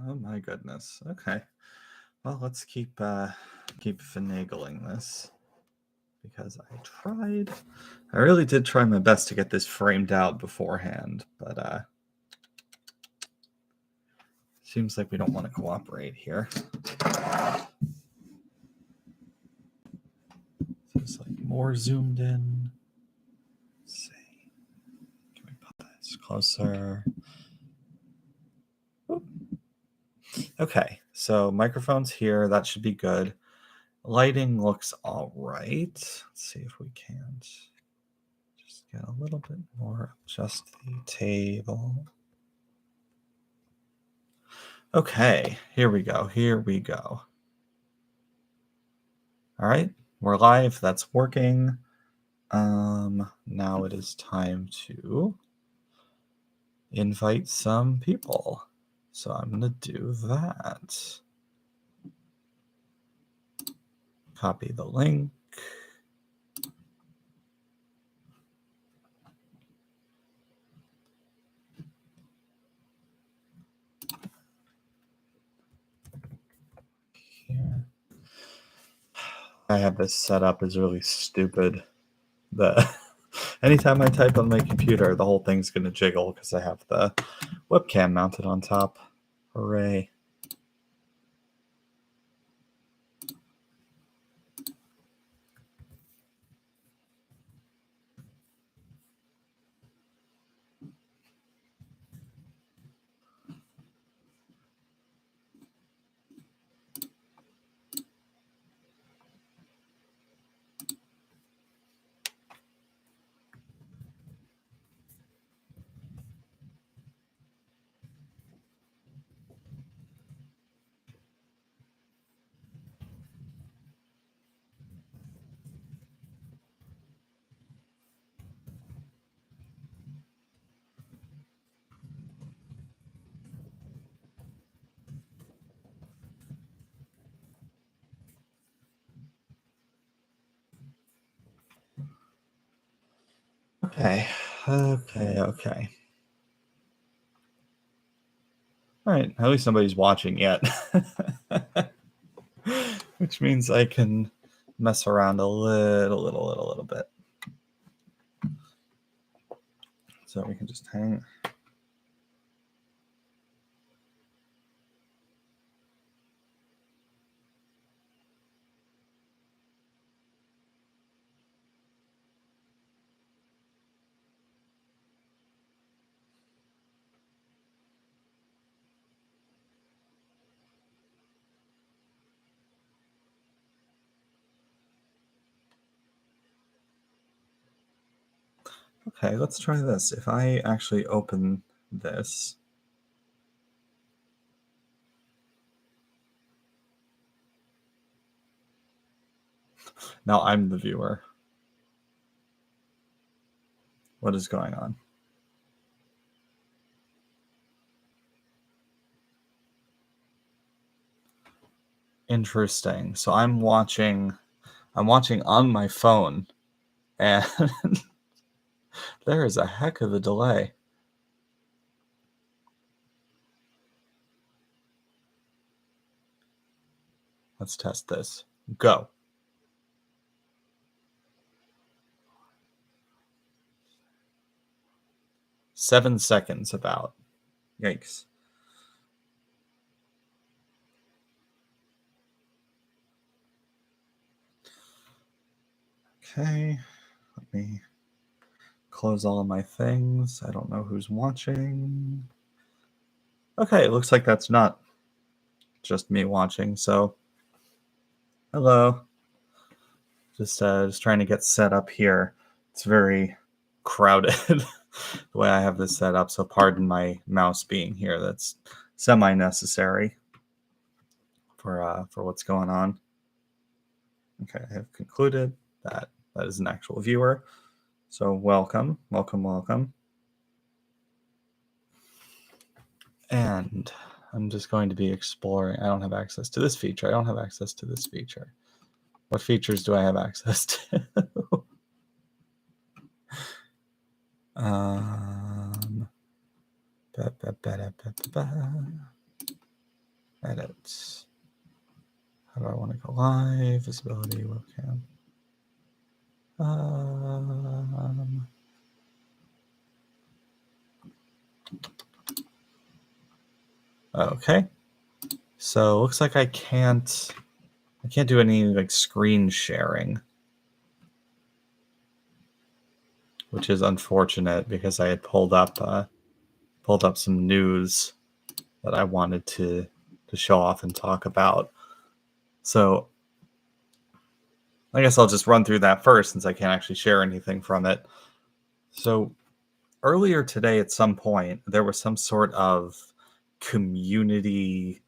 Oh my goodness. Okay. Well, let's keep finagling this because I really did try my best to get this framed out beforehand, but seems like we don't want to cooperate here. So it's like more zoomed in. Let's see. Can we put this closer? Oop. Okay, so microphone's here. That should be good. Lighting looks all right. Let's see if we can't just get a little bit more, adjust the table. Okay, here we go. Here we go. All right, we're live. That's working. Now it is time to invite some people. So I'm going to do that. Copy the link. Here. I have this set up is really stupid. Anytime I type on my computer, the whole thing's going to jiggle because I have the webcam mounted on top. Hooray. Okay. All right, at least nobody's watching yet. Which means I can mess around a little bit. So we can just hang. Okay, let's try this. If I actually open this. Now I'm the viewer. What is going on? Interesting. So I'm watching on my phone, and there is a heck of a delay. Let's test this. Go. Seven seconds about. Yikes. Okay, let me close all of my things. I don't know who's watching. Okay, it looks like that's not just me watching, so hello. Just trying to get set up here. It's very crowded the way I have this set up, so pardon my mouse being here. That's semi-necessary for what's going on. Okay, I have concluded that is an actual viewer. So welcome. And I'm just going to be exploring. I don't have access to this feature. I don't have access to this feature. What features do I have access to? Edit. How do I want to go live? Visibility, webcam. Okay. So looks like I can't do any like screen sharing, which is unfortunate because I had pulled up some news that I wanted to show off and talk about. So I guess I'll just run through that first since I can't actually share anything from it. So earlier today at some point there was some sort of community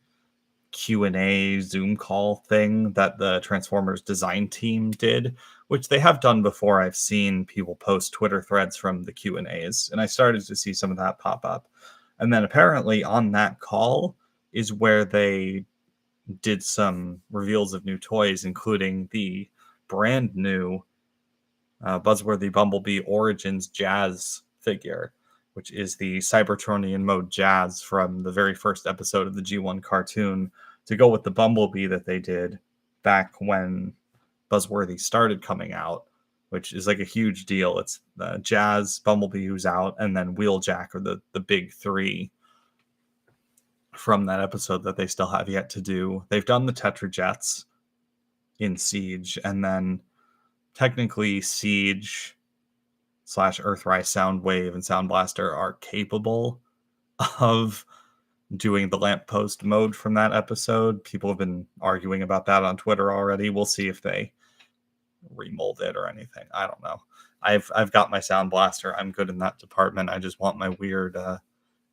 Q&A Zoom call thing that the Transformers design team did, which they have done before. I've seen people post Twitter threads from the Q&As, and I started to see some of that pop up. And then apparently on that call is where they did some reveals of new toys, including the brand new Buzzworthy Bumblebee Origins Jazz figure, which is the Cybertronian mode Jazz from the very first episode of the G1 cartoon, to go with the Bumblebee that they did back when Buzzworthy started coming out, which is like a huge deal. It's Jazz, Bumblebee who's out, and then Wheeljack are the big three from that episode that they still have yet to do. They've done the Tetra Jets in Siege, and then technically Siege / Earthrise, Soundwave, and Sound Blaster are capable of doing the lamppost mode from that episode. People have been arguing about that on Twitter already. We'll see if they remold it or anything. I don't know. I've got my Sound Blaster. I'm good in that department. I just want my weird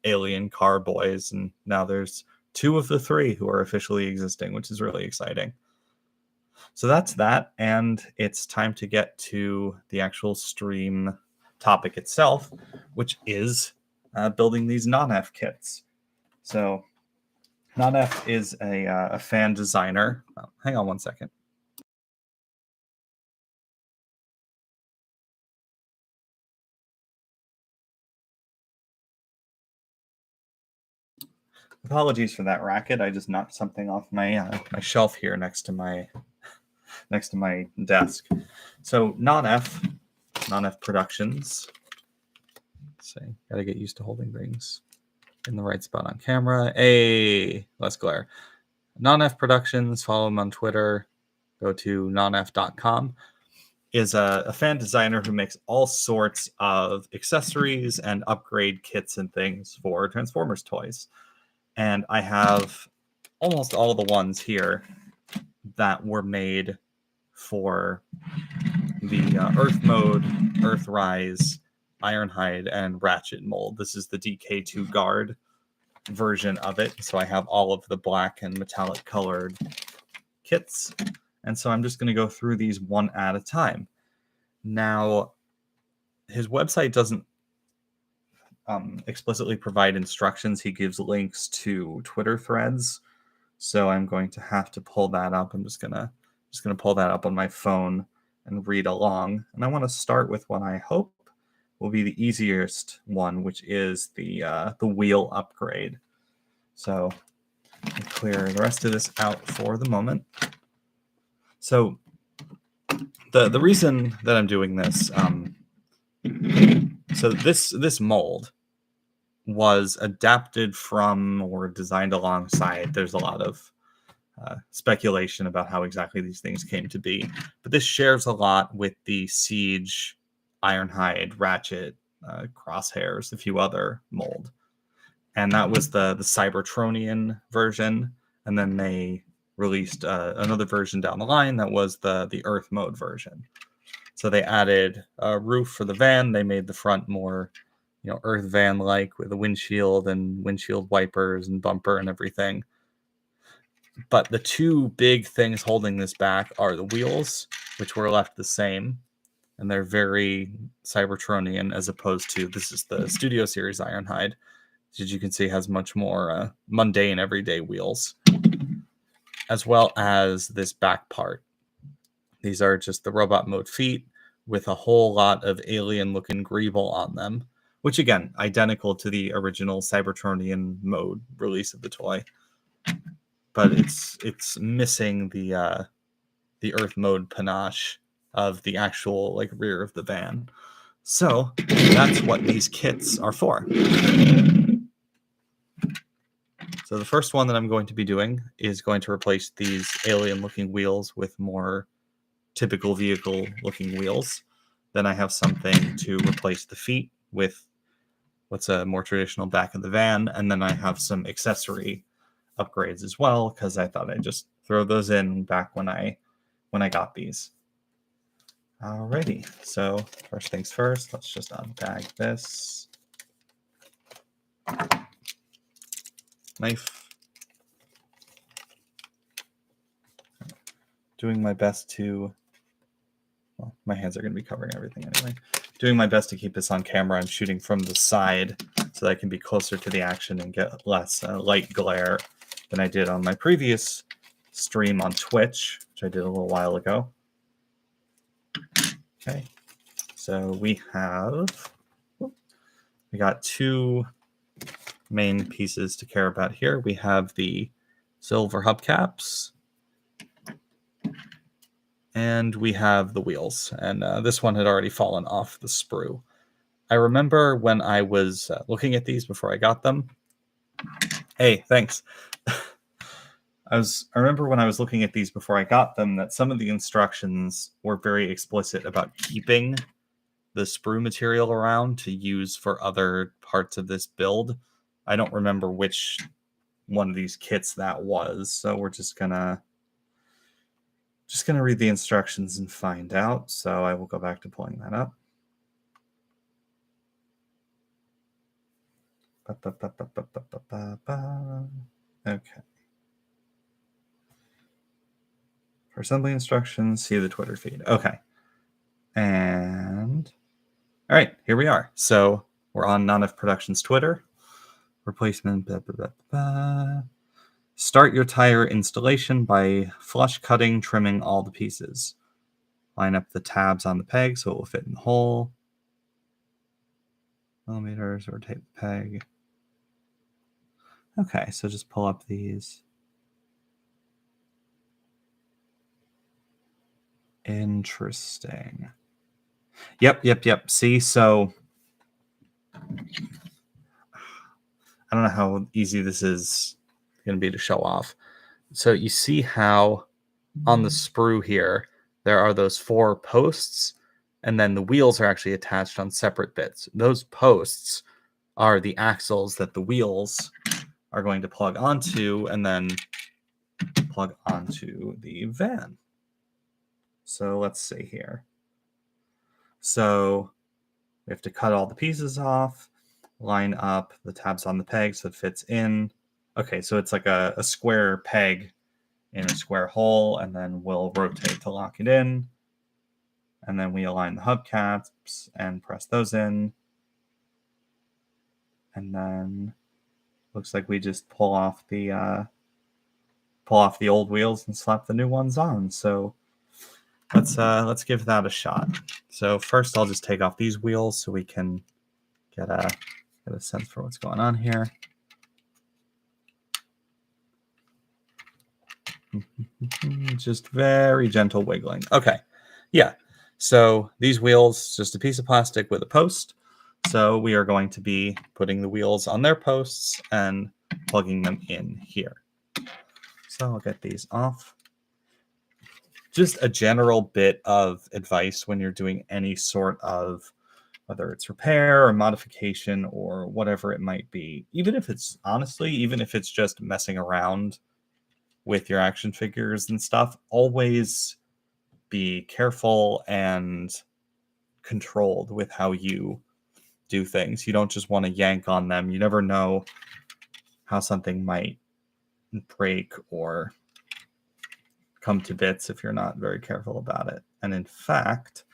alien car boys, and now there's 2 of the 3 who are officially existing, which is really exciting. So that's that, and it's time to get to the actual stream topic itself, which is building these Nonnef kits. So Nonnef is a fan designer. Oh, hang on one second. Apologies for that racket. I just knocked something off my shelf here next to my desk. So Nonnef Productions. Let's see, gotta get used to holding things in the right spot on camera. Less glare. Nonnef Productions, follow him on Twitter. Go to nonnef.com. Is a fan designer who makes all sorts of accessories and upgrade kits and things for Transformers toys. And I have almost all the ones here that were made for the Earth mode, Earthrise, Ironhide, and Ratchet mold. This is the DK2 Guard version of it. So I have all of the black and metallic colored kits. And so I'm just going to go through these one at a time. Now, his website doesn't explicitly provide instructions. He gives links to Twitter threads. So I'm going to have to pull that up. I'm just gonna pull that up on my phone and read along. And I want to start with what I hope will be the easiest one, which is the wheel upgrade. So I'll clear the rest of this out for the moment. So the reason that I'm doing this, so this mold was adapted from or designed alongside. There's a lot of speculation about how exactly these things came to be, but this shares a lot with the Siege, Ironhide, Ratchet, Crosshairs, a few other mold, and that was the Cybertronian version, and then they released another version down the line that was the Earth mode version. So they added a roof for the van. They made the front more, Earth van like with a windshield and windshield wipers and bumper and everything. But the 2 big things holding this back are the wheels, which were left the same, and they're very Cybertronian, as opposed to, this is the Studio Series Ironhide, which, as you can see, has much more mundane everyday wheels, as well as this back part. These are just the robot mode feet with a whole lot of alien looking greeble on them, which, again, identical to the original Cybertronian mode release of the toy. but it's missing the earth mode panache of the actual like rear of the van. So that's what these kits are for. So the first one that I'm going to be doing is going to replace these alien looking wheels with more typical vehicle looking wheels. Then I have something to replace the feet with what's a more traditional back of the van. And then I have some accessory upgrades as well, because I thought I'd just throw those in back when I got these. Alrighty, so first things first, let's just unbag this. Knife. Doing my best to, well, my hands are going to be covering everything anyway. Doing my best to keep this on camera. I'm shooting from the side so that I can be closer to the action and get less light glare than I did on my previous stream on Twitch, which I did a little while ago. Okay, so we got two main pieces to care about here. We have the silver hubcaps, and we have the wheels. And this one had already fallen off the sprue. I remember when I was looking at these before I got them. Hey, thanks. I remember when I was looking at these before I got them that some of the instructions were very explicit about keeping the sprue material around to use for other parts of this build. I don't remember which one of these kits that was, so we're just gonna read the instructions and find out. So I will go back to pulling that up. Okay. For assembly instructions, see the Twitter feed. Okay. And all right, here we are. So we're on Nonnef Productions Twitter. Replacement. Start your tire installation by flush cutting, trimming all the pieces. Line up the tabs on the peg so it will fit in the hole. Millimeters, rotate the peg. Okay, so just pull up these. Interesting. Yep. See, so I don't know how easy this is going to be to show off. So you see how on the sprue here, there are those 4 posts, and then the wheels are actually attached on separate bits. Those posts are the axles that the wheels are going to plug onto and then plug onto the van. So let's see here. So we have to cut all the pieces off, line up the tabs on the peg so it fits in. Okay, so it's like a square peg in a square hole, and then we'll rotate to lock it in. And then we align the hubcaps and press those in. And then looks like we just pull off the old wheels and slap the new ones on. So let's give that a shot. So first I'll just take off these wheels so we can get a sense for what's going on here. Just very gentle wiggling. Okay. Yeah. So these wheels, just a piece of plastic with a post. So we are going to be putting the wheels on their posts and plugging them in here. So I'll get these off. Just a general bit of advice when you're doing any sort of, whether it's repair or modification or whatever it might be, even if it's just messing around with your action figures and stuff, always be careful and controlled with how you do things. You don't just want to yank on them. You never know how something might break or come to bits if you're not very careful about it. And in fact,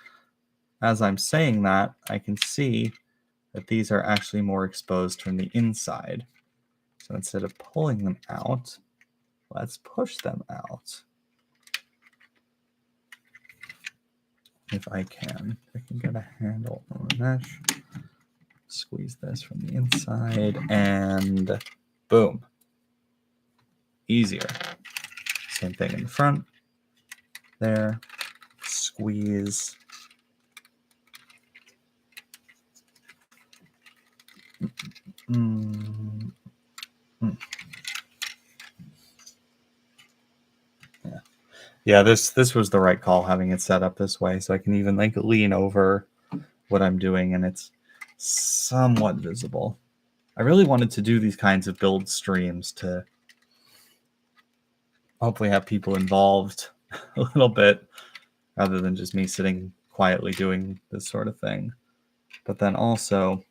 as I'm saying that, I can see that these are actually more exposed from the inside. So instead of pulling them out, let's push them out. If I can get a handle on the mesh. Squeeze this from the inside, and boom. easier. Same thing in the front. There. Squeeze. Yeah, this was the right call, having it set up this way, so I can even like lean over what I'm doing and it's somewhat visible. I really wanted to do these kinds of build streams to hopefully have people involved a little bit rather than just me sitting quietly doing this sort of thing. But then also,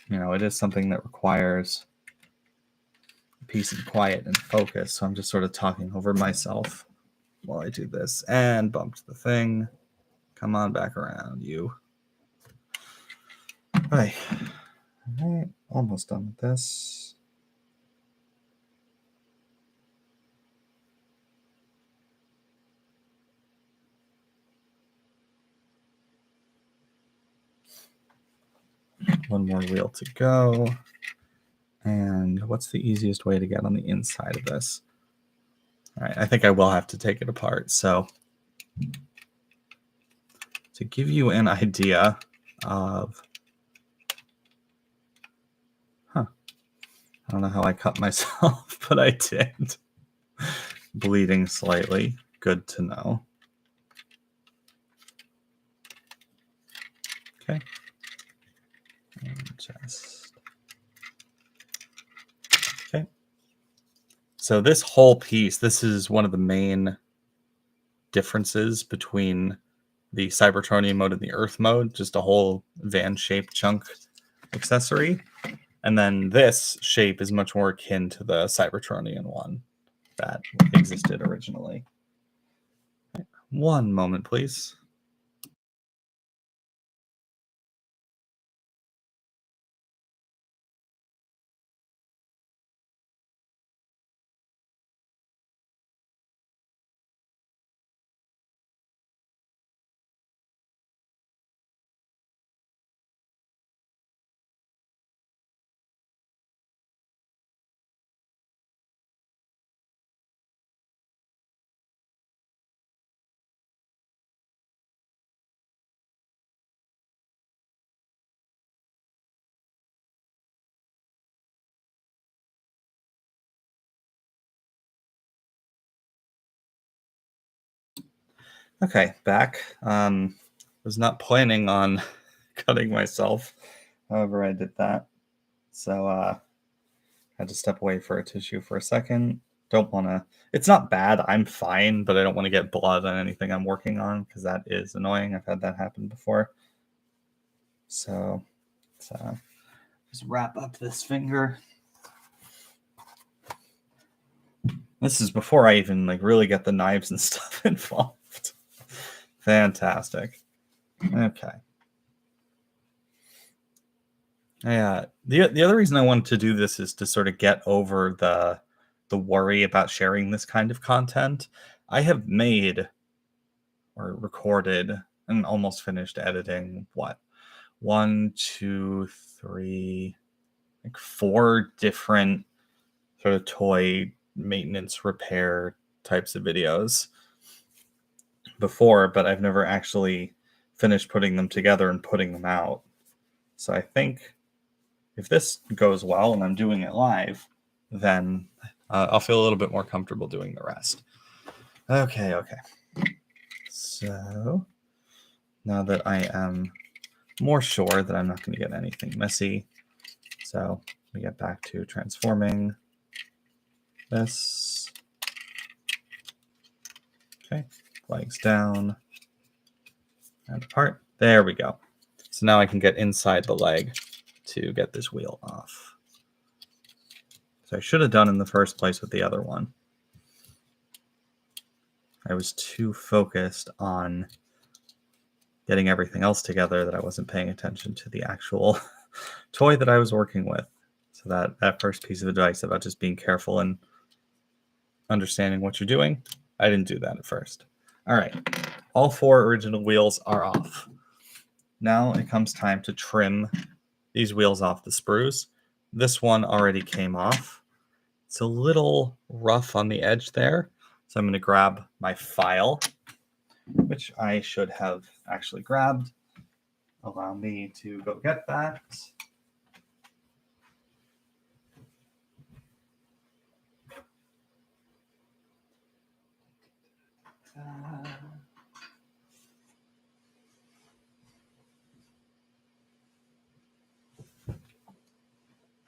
it is something that requires peace and quiet and focus, so I'm just sort of talking over myself while I do this. And bumped the thing. Come on back around, you. All right, almost done with this. One more wheel to go. And what's the easiest way to get on the inside of this? All right, I think I will have to take it apart. So to give you an idea of, I don't know how I cut myself, but I did. Bleeding slightly. Good to know. Okay. And just... Okay. So this whole piece, this is one of the main differences between the Cybertronian mode and the Earth mode, just a whole van-shaped chunk accessory. And then this shape is much more akin to the Cybertronian one that existed originally. One moment, please. Okay, back. Was not planning on cutting myself. However, I did that. So had to step away for a tissue for a second. Don't want to... It's not bad. I'm fine, but I don't want to get blood on anything I'm working on because that is annoying. I've had that happen before. So let's just wrap up this finger. This is before I even really get the knives and stuff involved. Fantastic. Okay. Yeah. The other reason I wanted to do this is to sort of get over the worry about sharing this kind of content. I have made or recorded and almost finished editing 1, 2, 3, 4 different sort of toy maintenance repair types of videos before, but I've never actually finished putting them together and putting them out. So I think if this goes well and I'm doing it live, then I'll feel a little bit more comfortable doing the rest. Okay. So now that I am more sure that I'm not going to get anything messy, so we get back to transforming this. Okay, legs down and apart. There we go. So now I can get inside the leg to get this wheel off. So I should have done in the first place with the other one. I was too focused on getting everything else together that I wasn't paying attention to the actual toy that I was working with. So that first piece of advice about just being careful and understanding what you're doing, I didn't do that at first. All right, all 4 original wheels are off. Now it comes time to trim these wheels off the sprues. This one already came off, It's a little rough on the edge there. So I'm going to grab my file, which I should have actually grabbed. Allow me to go get that.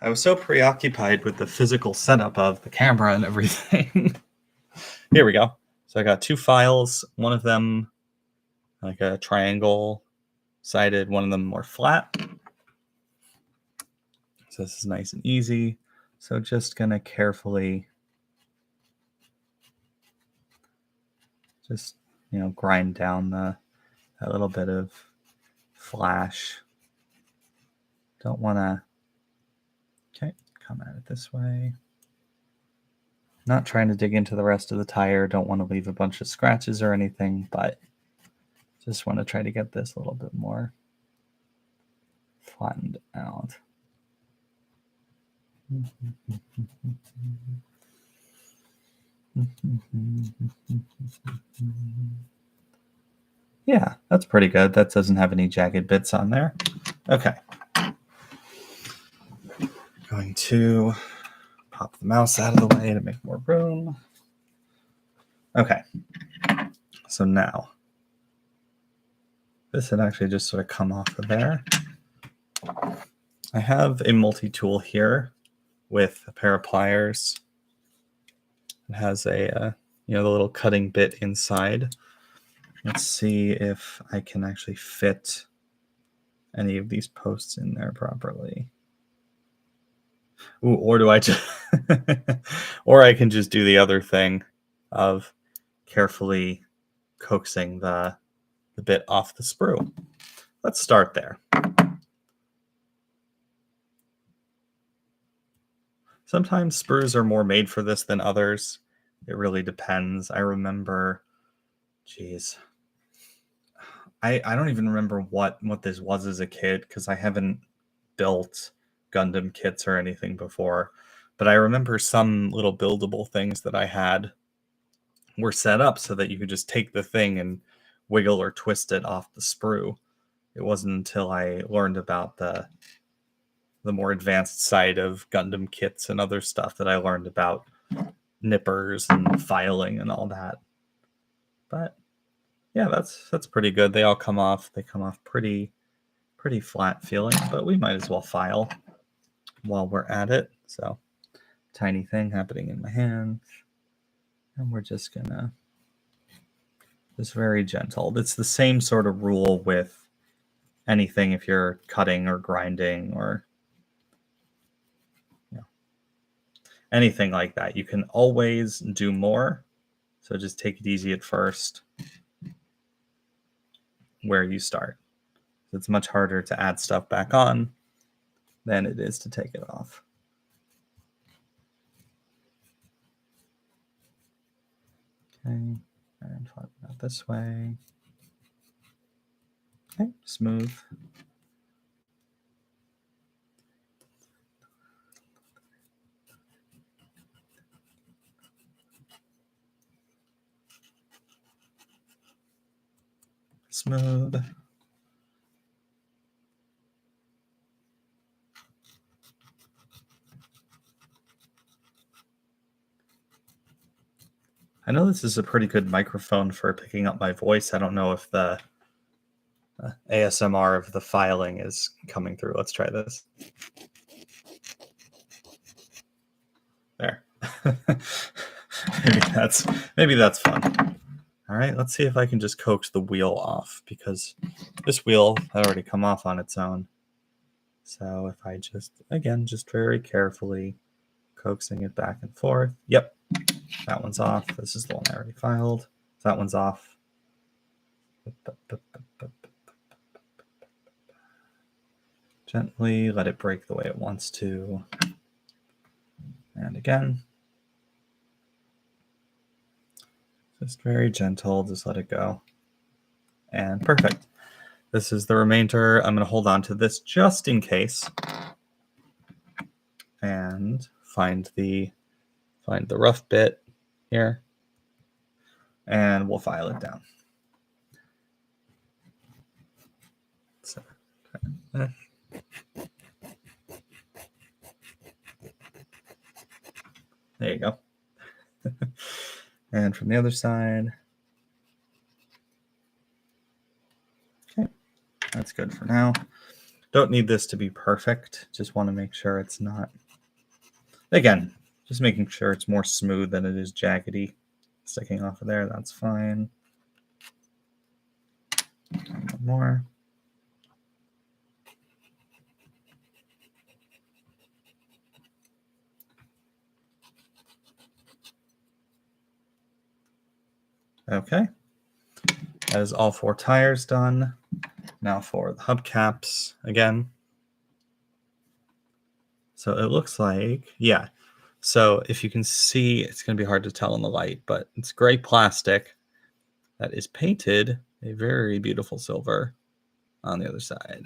I was so preoccupied with the physical setup of the camera and everything. Here we go. So I got two files, one of them like a triangle sided, one of them more flat. So this is nice and easy. So just gonna carefully just, grind down that little bit of flash. Don't wanna, okay, come at it this way. Not trying to dig into the rest of the tire. Don't want to leave a bunch of scratches or anything, but just want to try to get this a little bit more flattened out. Yeah, that's pretty good. That doesn't have any jagged bits on there. Okay. Going to pop the mouse out of the way to make more room. Okay. So now, this had actually just sort of come off of there. I have a multi-tool here with a pair of pliers. It has a, the little cutting bit inside. Let's see if I can actually fit any of these posts in there properly. Ooh, or do I just, or I can just do the other thing of carefully coaxing the bit off the sprue. Let's start there. Sometimes sprues are more made for this than others. It really depends. I remember, I don't even remember what this was as a kid because I haven't built Gundam kits or anything before. But I remember some little buildable things that I had were set up so that you could just take the thing and wiggle or twist it off the sprue. It wasn't until I learned about the more advanced side of Gundam kits and other stuff that I learned about nippers and filing and all that. But yeah, that's pretty good. They all come off. They come off pretty flat feeling, but we might as well file while we're at it. So tiny thing happening in my hand. And we're just gonna, just very gentle. It's the same sort of rule with anything if you're cutting or grinding or anything like that. You can always do more. So just take it easy at first where you start. It's much harder to add stuff back on than it is to take it off. Okay, and flatten out this way. Okay, smooth. Smooth. I know this is a pretty good microphone for picking up my voice. I don't know if the ASMR of the filing is coming through. Let's try this. There. maybe that's fun. All right, let's see if I can just coax the wheel off because this wheel had already come off on its own. So if I just very carefully coaxing it back and forth. Yep, that one's off. This is the one I already filed. That one's off. Gently let it break the way it wants to. And again. Just very gentle, just let it go. And perfect. This is the remainder. I'm going to hold on to this just in case. And find the find the rough bit here, and we'll file it down. So, there you go. And from the other side. Okay, that's good for now. Don't need this to be perfect. Just want to make sure it's not. Again, just making sure it's more smooth than it is jaggedy. Sticking off of there, that's fine. One more. Okay. That is all 4 tires done. Now for the hubcaps again. So it looks like, yeah. So if you can see, it's going to be hard to tell in the light, but it's gray plastic that is painted a very beautiful silver on the other side.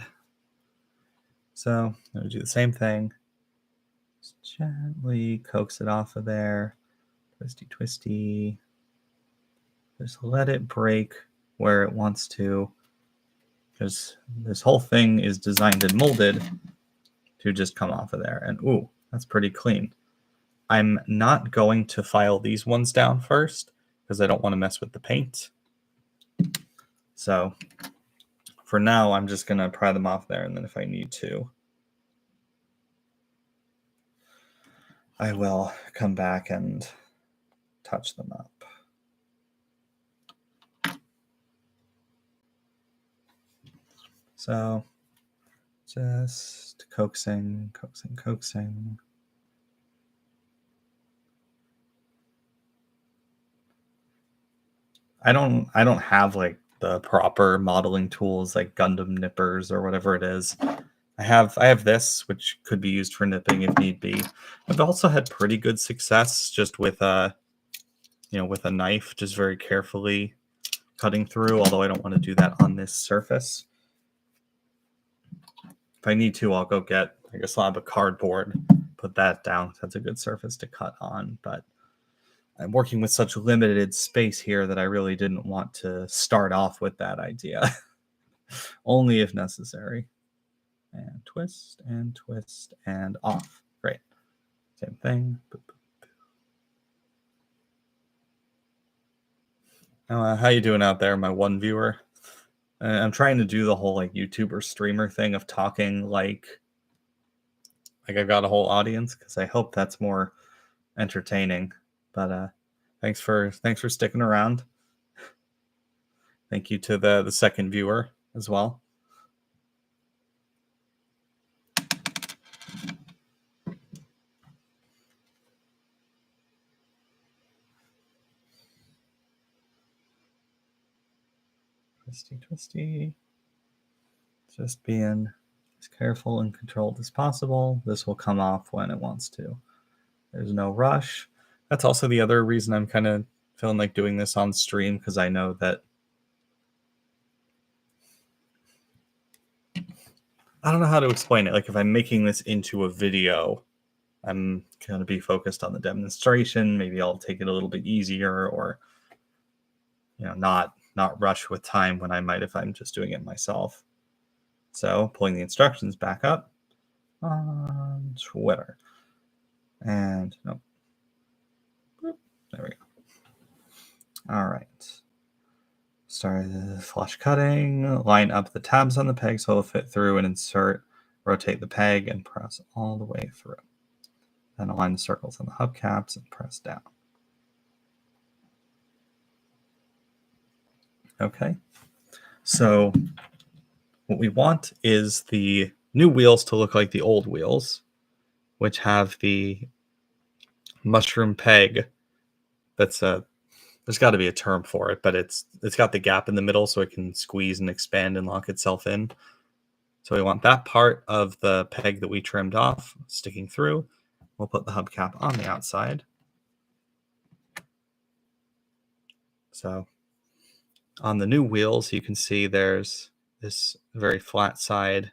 So I'm going to do the same thing. Just gently coax it off of there. Twisty, twisty. Just let it break where it wants to, because this whole thing is designed and molded to just come off of there. And ooh, that's pretty clean. I'm not going to file these ones down first because I don't want to mess with the paint. So for now, I'm just going to pry them off there, and then if I need to, I will come back and touch them up. So just coaxing, coaxing, coaxing. I don't have like the proper modeling tools like Gundam nippers or whatever it is. I have this, which could be used for nipping if need be. I've also had pretty good success just with with a knife, just very carefully cutting through, although I don't want to do that on this surface. If I need to, I'll go get like a slab of cardboard, put that down. That's a good surface to cut on, but I'm working with such limited space here that I really didn't want to start off with that idea. Only if necessary. And twist and off. Great. Same thing. How you doing out there, my one viewer? I'm trying to do the whole like YouTuber streamer thing of talking like I've got a whole audience, because I hope that's more entertaining. But thanks for sticking around. Thank you to the second viewer as well. Twisty, twisty. Just being as careful and controlled as possible. This will come off when it wants to. There's no rush. That's also the other reason I'm kind of feeling like doing this on stream, because I know that I don't know how to explain it. Like if I'm making this into a video, I'm going to be focused on the demonstration. Maybe I'll take it a little bit easier, or not rush with time when I might if I'm just doing it myself. So pulling the instructions back up on Twitter. And nope. Boop. There we go. All right. Start the flush cutting. Line up the tabs on the peg so it'll fit through, and insert. Rotate the peg and press all the way through. Then align the circles on the hubcaps and press down. Okay. So what we want is the new wheels to look like the old wheels, which have the mushroom peg. That's there's got to be a term for it, but it's got the gap in the middle so it can squeeze and expand and lock itself in. So we want that part of the peg that we trimmed off sticking through. We'll put the hubcap on the outside. So on the new wheels, you can see there's this very flat side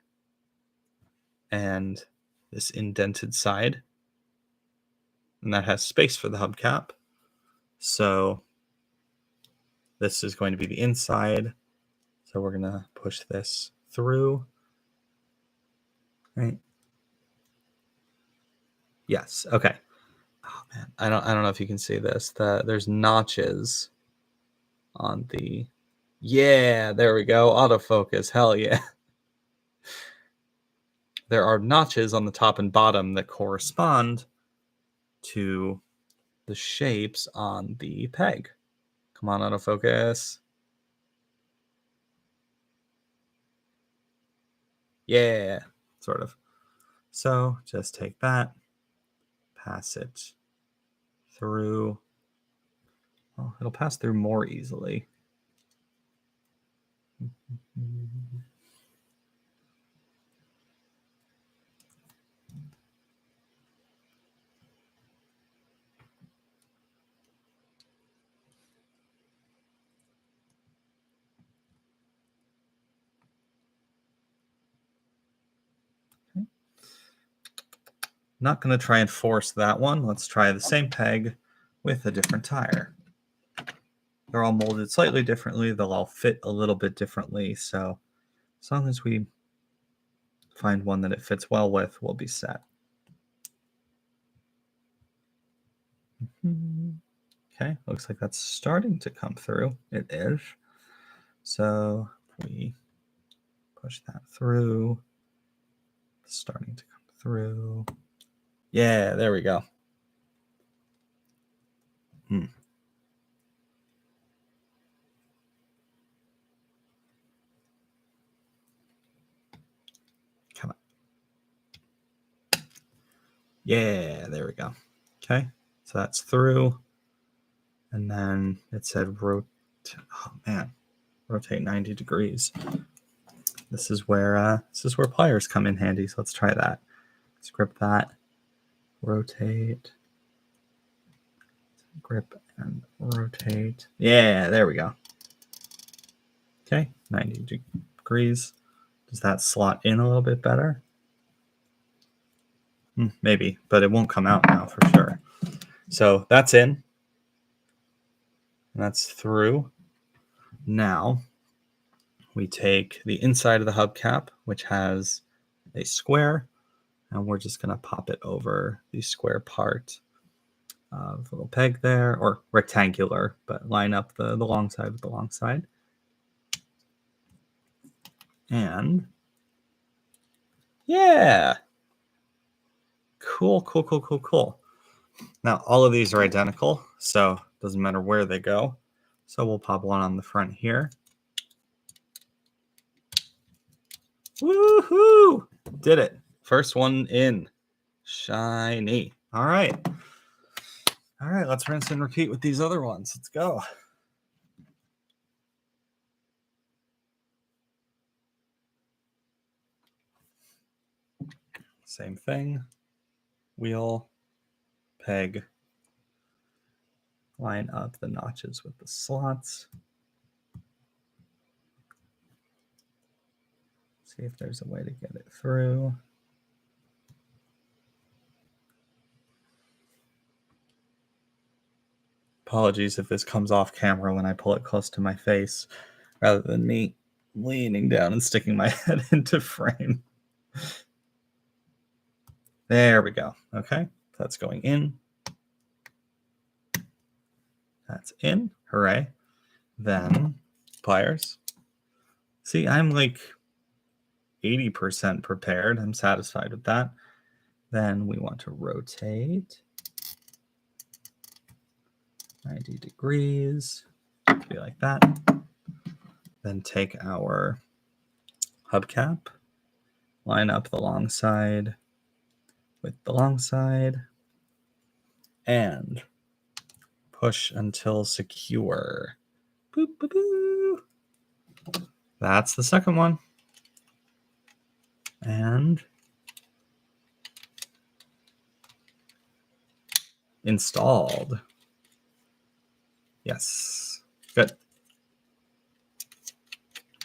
and this indented side. and that has space for the hubcap. So this is going to be the inside. So we're going to push this through. Right? Yes. Okay. Oh man, I don't know if you can see this. There's notches on the. Yeah, there we go. Autofocus. Hell yeah. There are notches on the top and bottom that correspond to the shapes on the peg. Come on, autofocus. Yeah, sort of. So just take that, pass it through. Oh, it'll pass through more easily. Not going to try and force that one. Let's try the same peg with a different tire. They're all molded slightly differently. They'll all fit a little bit differently. So as long as we find one that it fits well with, we'll be set. Okay, looks like that's starting to come through. It is. So we push that through. It's starting to come through. Yeah, there we go. Come on. Yeah, there we go. Okay, so that's through. And then it said rotate 90 degrees. This is where pliers come in handy. So let's try that. Let's grip that, rotate, grip and rotate. Yeah, there we go. Okay, 90 degrees. Does that slot in a little bit better? Maybe, but it won't come out now for sure. So that's in. That's through. Now we take the inside of the hubcap, which has a square, and we're just going to pop it over the square part of the little peg there, or rectangular, but line up the long side with the long side. And yeah, cool. Now all of these are identical, so it doesn't matter where they go. So we'll pop one on the front here. Woohoo! Did it. First one in. Shiny. All right, let's rinse and repeat with these other ones. Let's go. Same thing. Wheel, peg, line up the notches with the slots. See if there's a way to get it through. Apologies if this comes off camera when I pull it close to my face rather than me leaning down and sticking my head into frame. There we go. Okay, that's going in. That's in. Hooray. Then pliers. See, I'm like 80% prepared. I'm satisfied with that. Then we want to rotate 90 degrees. Be like that. Then take our hubcap, line up the long side with the long side, and push until secure. Boop, boop, boop. That's the second one. And installed. Yes. Good.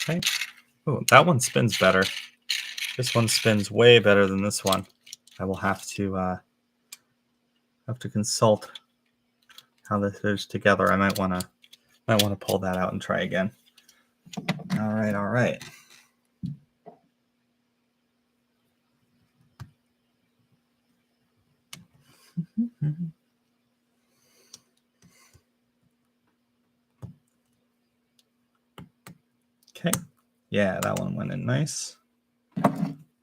Okay. Oh, that one spins better. This one spins way better than this one. I will have to have to consult how this is together. I might want to pull that out and try again. All right. Okay. Yeah, that one went in nice.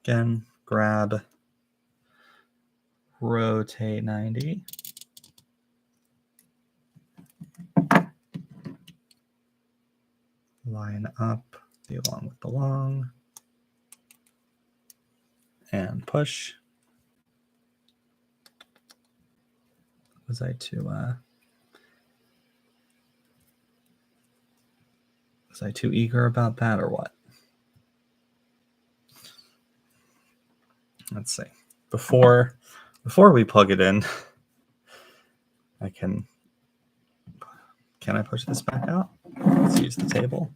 Again, grab, rotate 90. Line up the long with the long. And push. Was I too eager about that or what? Let's see. Before we plug it in, can I push this back out? Let's use the table.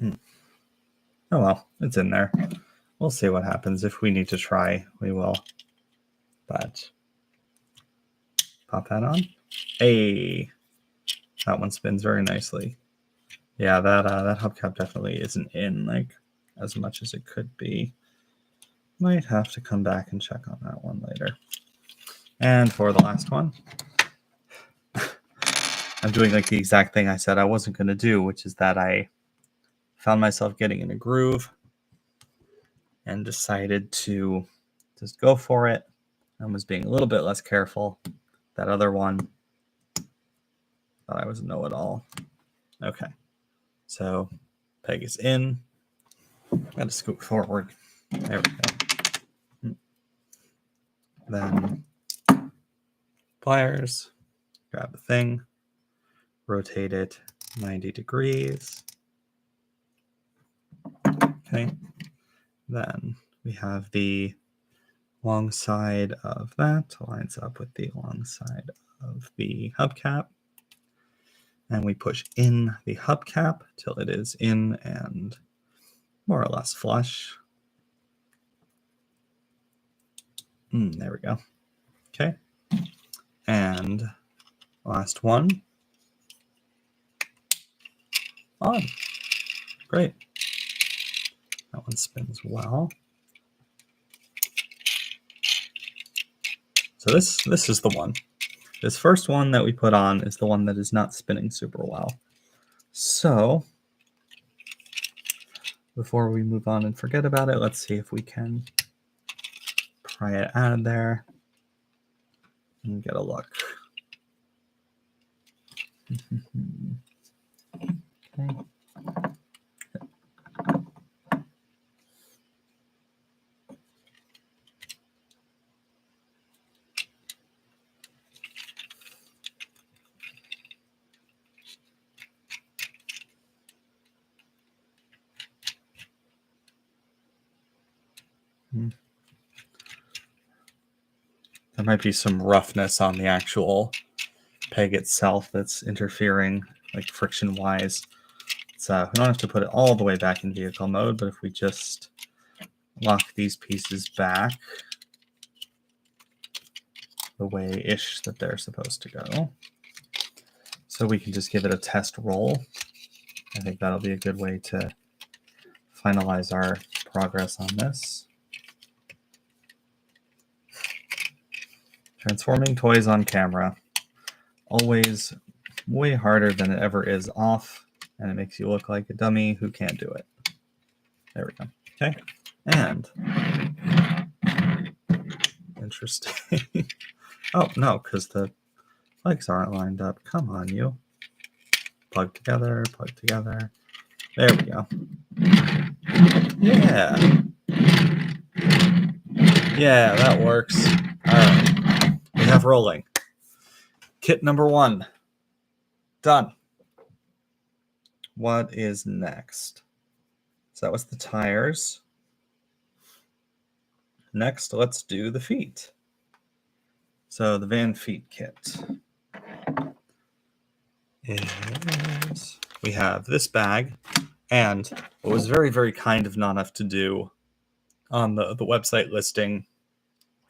Oh well, it's in there. We'll see what happens. If we need to try, we will. But pop that on. Hey, that one spins very nicely. Yeah, that hubcap definitely isn't in like as much as it could be. Might have to come back and check on that one later. And for the last one, I'm doing like the exact thing I said I wasn't going to do, which is that I found myself getting in a groove and decided to just go for it. I was being a little bit less careful. That other one, thought I was a know-it-all. Okay, so peg is in. Got to scoot forward. There we go. Then pliers, grab the thing, rotate it 90 degrees. Okay, then we have the long side of that lines up with the long side of the hubcap. And we push in the hubcap till it is in and more or less flush. There we go. Okay. And last one. On. Great. That one spins well. So this is the one. This first one that we put on is the one that is not spinning super well. So before we move on and forget about it, let's see if we can pry it out of there and get a look. Okay. There might be some roughness on the actual peg itself that's interfering, like friction-wise. So we don't have to put it all the way back in vehicle mode, but if we just lock these pieces back the way-ish that they're supposed to go, so we can just give it a test roll. I think that'll be a good way to finalize our progress on this. Transforming toys on camera. Always way harder than it ever is off, and it makes you look like a dummy who can't do it. There we go. Okay. And interesting. Oh, no, because the legs aren't lined up. Come on, you. Plug together, plug together. There we go. Yeah. Yeah, that works. All right. We have rolling. Kit number 1. Done. What is next? So that was the tires. Next, let's do the feet. So the van feet kit is, we have this bag, and what was very, very kind of Nonnef to do on the website listing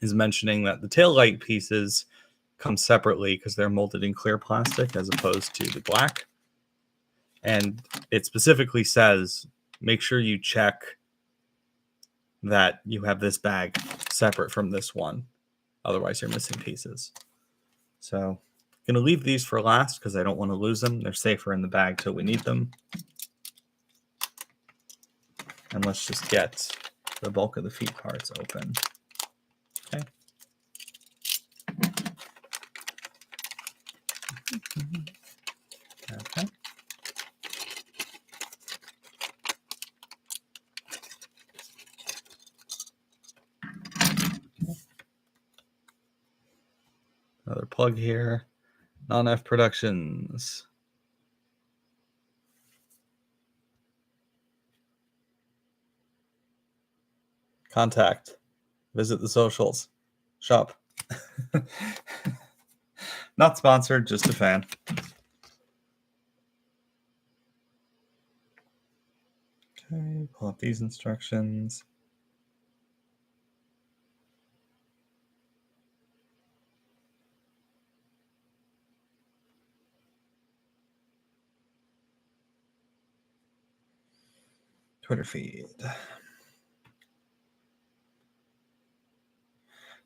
is mentioning that the taillight pieces come separately because they're molded in clear plastic as opposed to the black. And it specifically says, make sure you check that you have this bag separate from this one. Otherwise, you're missing pieces. So I'm going to leave these for last because I don't want to lose them. They're safer in the bag till we need them. And let's just get the bulk of the feet parts open. Okay. Okay. Another plug here. Nonnef Productions. Contact. Visit the socials. Shop. Not sponsored, just a fan. Okay, pull up these instructions. Twitter feed.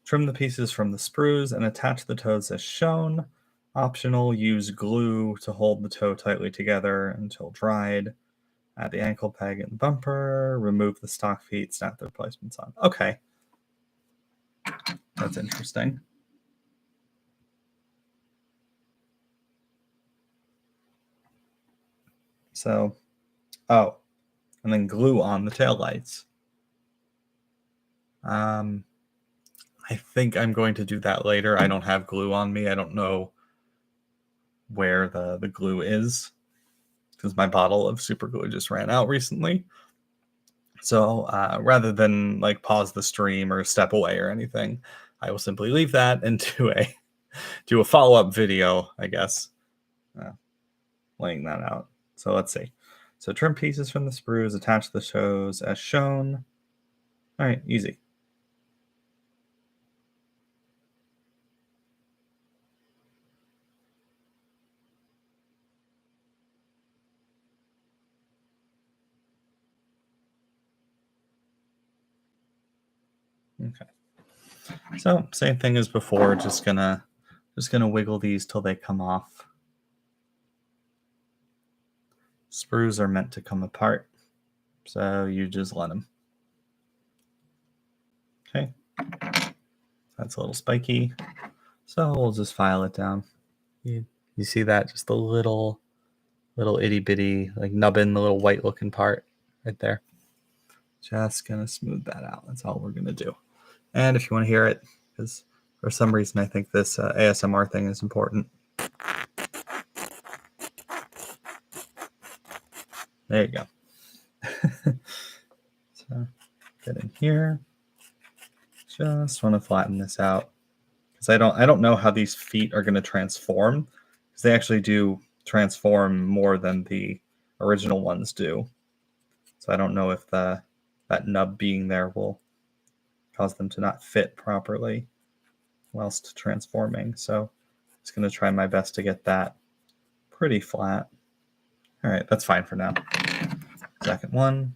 Trim the pieces from the sprues and attach the toes as shown. Optional, use glue to hold the toe tightly together until dried. Add the ankle peg and bumper. Remove the stock feet. Snap the replacements on. Okay. That's interesting. So, oh, and then glue on the taillights. I think I'm going to do that later. I don't have glue on me. I don't know where the glue is because my bottle of super glue just ran out recently. So rather than like pause the stream or step away or anything, I will simply leave that and do a follow-up video, I guess, laying that out. So let's see. So trim pieces from the sprues, attach the toes as shown. All right, easy. Okay. So same thing as before, just gonna wiggle these till they come off. Sprues are meant to come apart, so you just let them. Okay. That's a little spiky, so we'll just file it down. You see that? Just the little itty bitty, like nubbin, the little white looking part right there. Just gonna smooth that out. That's all we're gonna do. And if you want to hear it, because for some reason I think this ASMR thing is important. There you go. So get in here. Just want to flatten this out because I don't know how these feet are going to transform, because they actually do transform more than the original ones do. So I don't know if that nub being there will cause them to not fit properly whilst transforming. So I'm just going to try my best to get that pretty flat. All right, that's fine for now. Second one.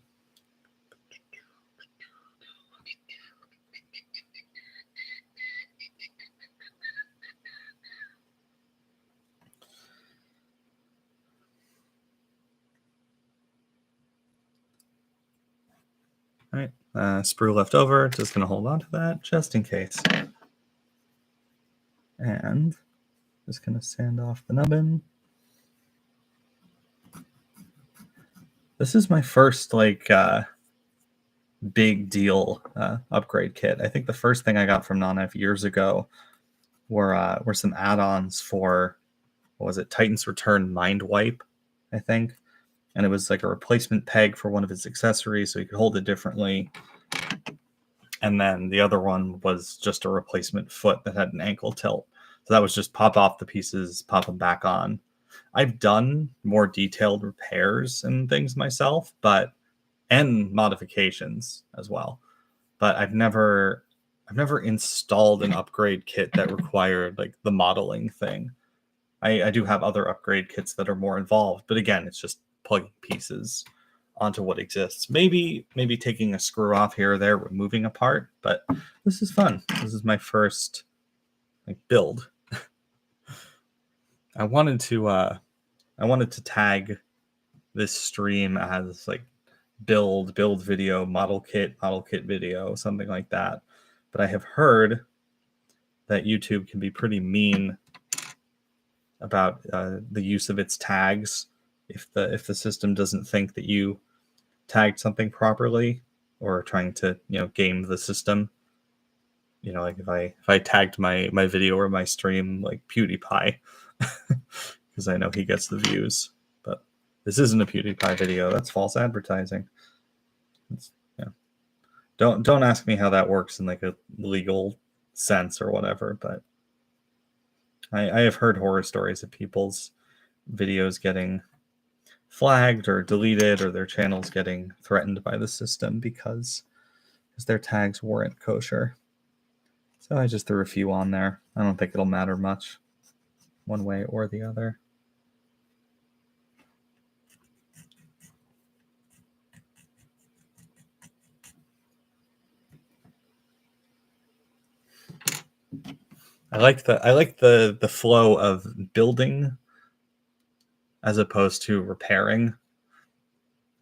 All right, sprue left over. Just going to hold on to that just in case. And just going to sand off the nubbin. This is my first big deal upgrade kit. I think the first thing I got from Nonnef years ago were some add-ons for, what was it, Titan's Return Mind Wipe, I think. And it was like a replacement peg for one of his accessories, so you could hold it differently. And then the other one was just a replacement foot that had an ankle tilt. So that was just pop off the pieces, pop them back on. I've done more detailed repairs and things myself, and modifications as well. But I've never I've never installed an upgrade kit that required like the modeling thing. I do have other upgrade kits that are more involved, but again, it's just plugging pieces onto what exists. Maybe taking a screw off here or there, removing a part, but this is fun. This is my first like build. I wanted to tag this stream as like build video, model kit video, something like that. But I have heard that YouTube can be pretty mean about the use of its tags if the system doesn't think that you tagged something properly, or trying to game the system. Like if I tagged my video or my stream like PewDiePie, because I know he gets the views, but this isn't a PewDiePie video. That's false advertising. Don't ask me how that works in like a legal sense or whatever, but I have heard horror stories of people's videos getting flagged or deleted, or their channels getting threatened by the system because their tags weren't kosher. So I just threw a few on there. I don't think it'll matter much one way or the other. I like the flow of building as opposed to repairing,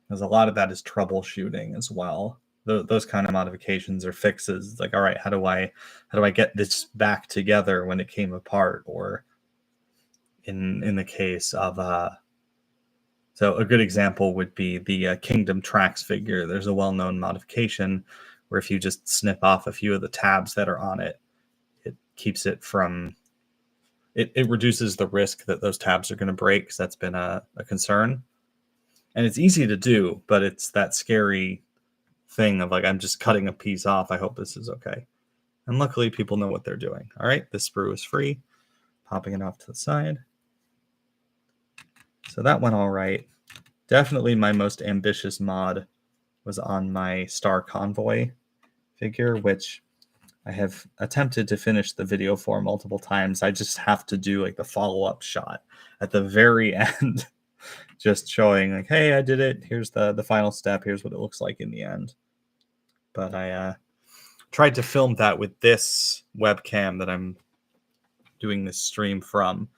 because a lot of that is troubleshooting as well. Those kind of modifications or fixes, like, all right, how do I get this back together when it came apart? Or in the case of so a good example would be the Kingdom Tracks figure. There's a well-known modification where if you just snip off a few of the tabs that are on it, it keeps it from it reduces the risk that those tabs are going to break, because that's been a concern. And it's easy to do, but it's that scary thing of like, I'm just cutting a piece off. I hope this is okay. And luckily people know what they're doing. All right, this sprue is free. Popping it off to the side. So that went all right. Definitely my most ambitious mod was on my Star Convoy figure, which I have attempted to finish the video for multiple times. I just have to do like the follow-up shot at the very end, just showing like, hey, I did it. Here's the final step. Here's what it looks like in the end. But I tried to film that with this webcam that I'm doing this stream from,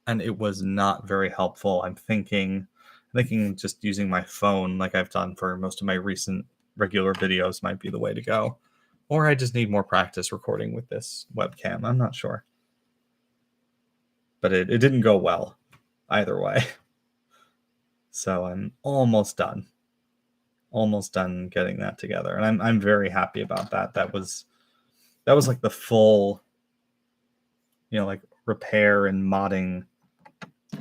and it was not very helpful. I'm thinking just using my phone like I've done for most of my recent regular videos might be the way to go. Or I just need more practice recording with this webcam. I'm not sure. But it didn't go well either way. So I'm almost done. Almost done getting that together. And I'm very happy about that. That was like the full, like repair and modding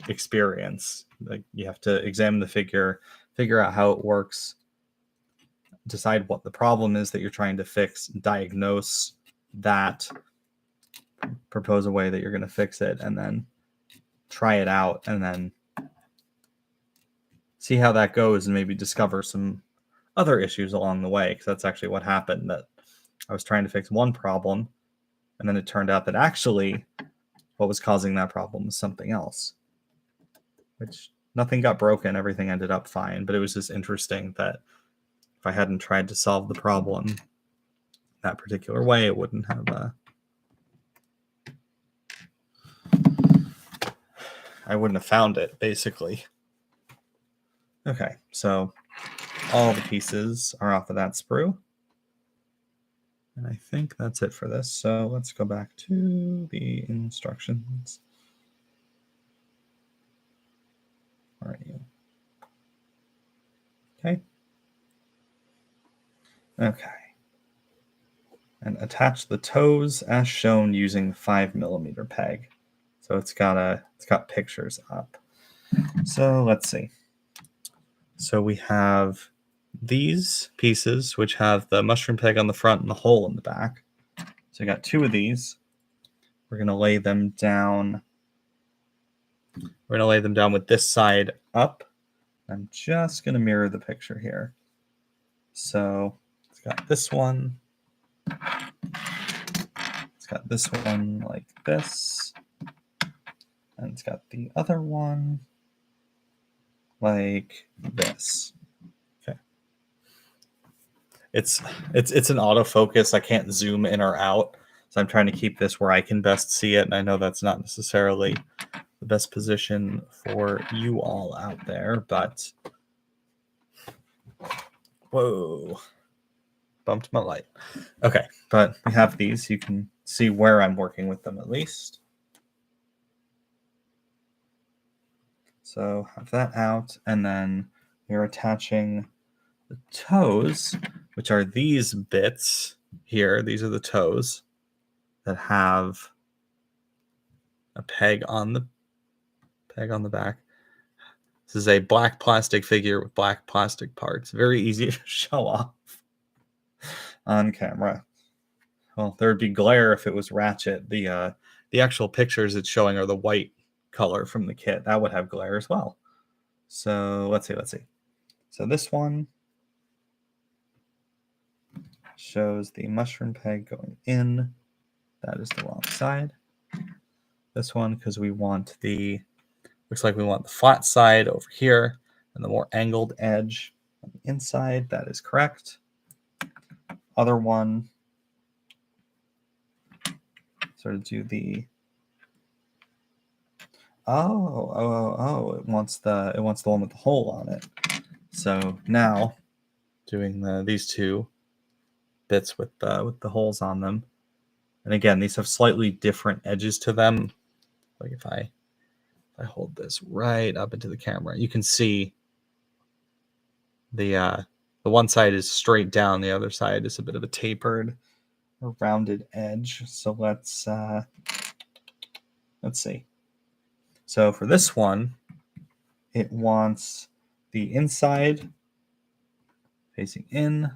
experience. Like you have to examine the figure, figure out how it works, decide what the problem is that you're trying to fix, diagnose that, propose a way that you're going to fix it, and then try it out, and then see how that goes, and maybe discover some other issues along the way, because that's actually what happened. That I was trying to fix one problem, and then it turned out that actually what was causing that problem was something else, which nothing got broken, everything ended up fine. But it was just interesting that if I hadn't tried to solve the problem that particular way, it wouldn't have I wouldn't have found it, basically. Okay, so all the pieces are off of that sprue. And I think that's it for this. So let's go back to the instructions. All right. Okay. Okay. And attach the toes as shown using 5mm peg. So it's got pictures up. So let's see. So we have these pieces, which have the mushroom peg on the front and the hole in the back. So I got two of these. We're going to lay them down. We're going to lay them down with this side up. I'm just going to mirror the picture here. So it's got this one. It's got this one like this, and it's got the other one like this. Okay. It's an autofocus. I can't zoom in or out, so I'm trying to keep this where I can best see it, and I know that's not necessarily the best position for you all out there, but whoa, bumped my light. Okay, but we have these. You can see where I'm working with them at least. So have that out, and then we're attaching the toes, which are these bits here. These are the toes that have a peg on the back. This is a black plastic figure with black plastic parts. Very easy to show off on camera. Well, there would be glare if it was Ratchet. The actual pictures it's showing are the white color from the kit. That would have glare as well. So let's see. So this one shows the mushroom peg going in. That is the wrong side. This one, because we want looks like we want the flat side over here and the more angled edge on the inside. That is correct. Other one, sort of do the it wants the one with the hole on it. So now doing these two bits with the holes on them. And again, these have slightly different edges to them. Like if I hold this right up into the camera, you can see the one side is straight down, the other side is a bit of a tapered or rounded edge. So let's see. So for this one, it wants the inside facing in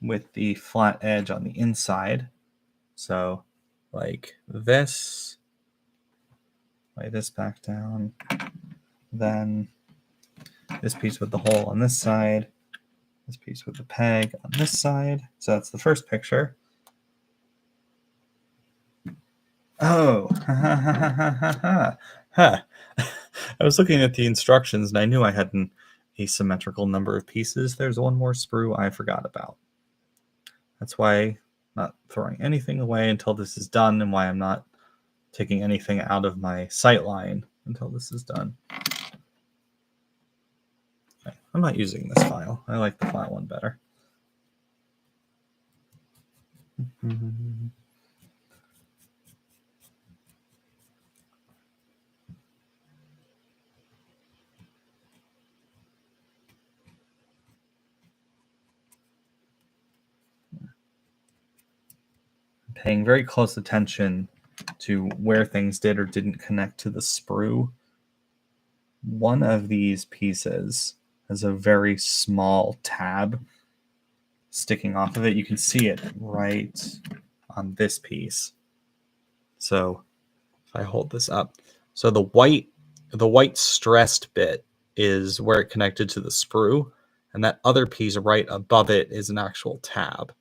with the flat edge on the inside. So like this, lay this back down, then this piece with the hole on this side, this piece with the peg on this side. So that's the first picture. Oh, I was looking at the instructions and I knew I had an asymmetrical number of pieces. There's one more sprue I forgot about. That's why I'm not throwing anything away until this is done, and why I'm not taking anything out of my sight line until this is done. Okay, I'm not using this file. I like the file one better. Paying very close attention to where things did or didn't connect to the sprue. One of these pieces has a very small tab sticking off of it. You can see it right on this piece. So if I hold this up, so the white stressed bit is where it connected to the sprue, and that other piece right above it is an actual tab.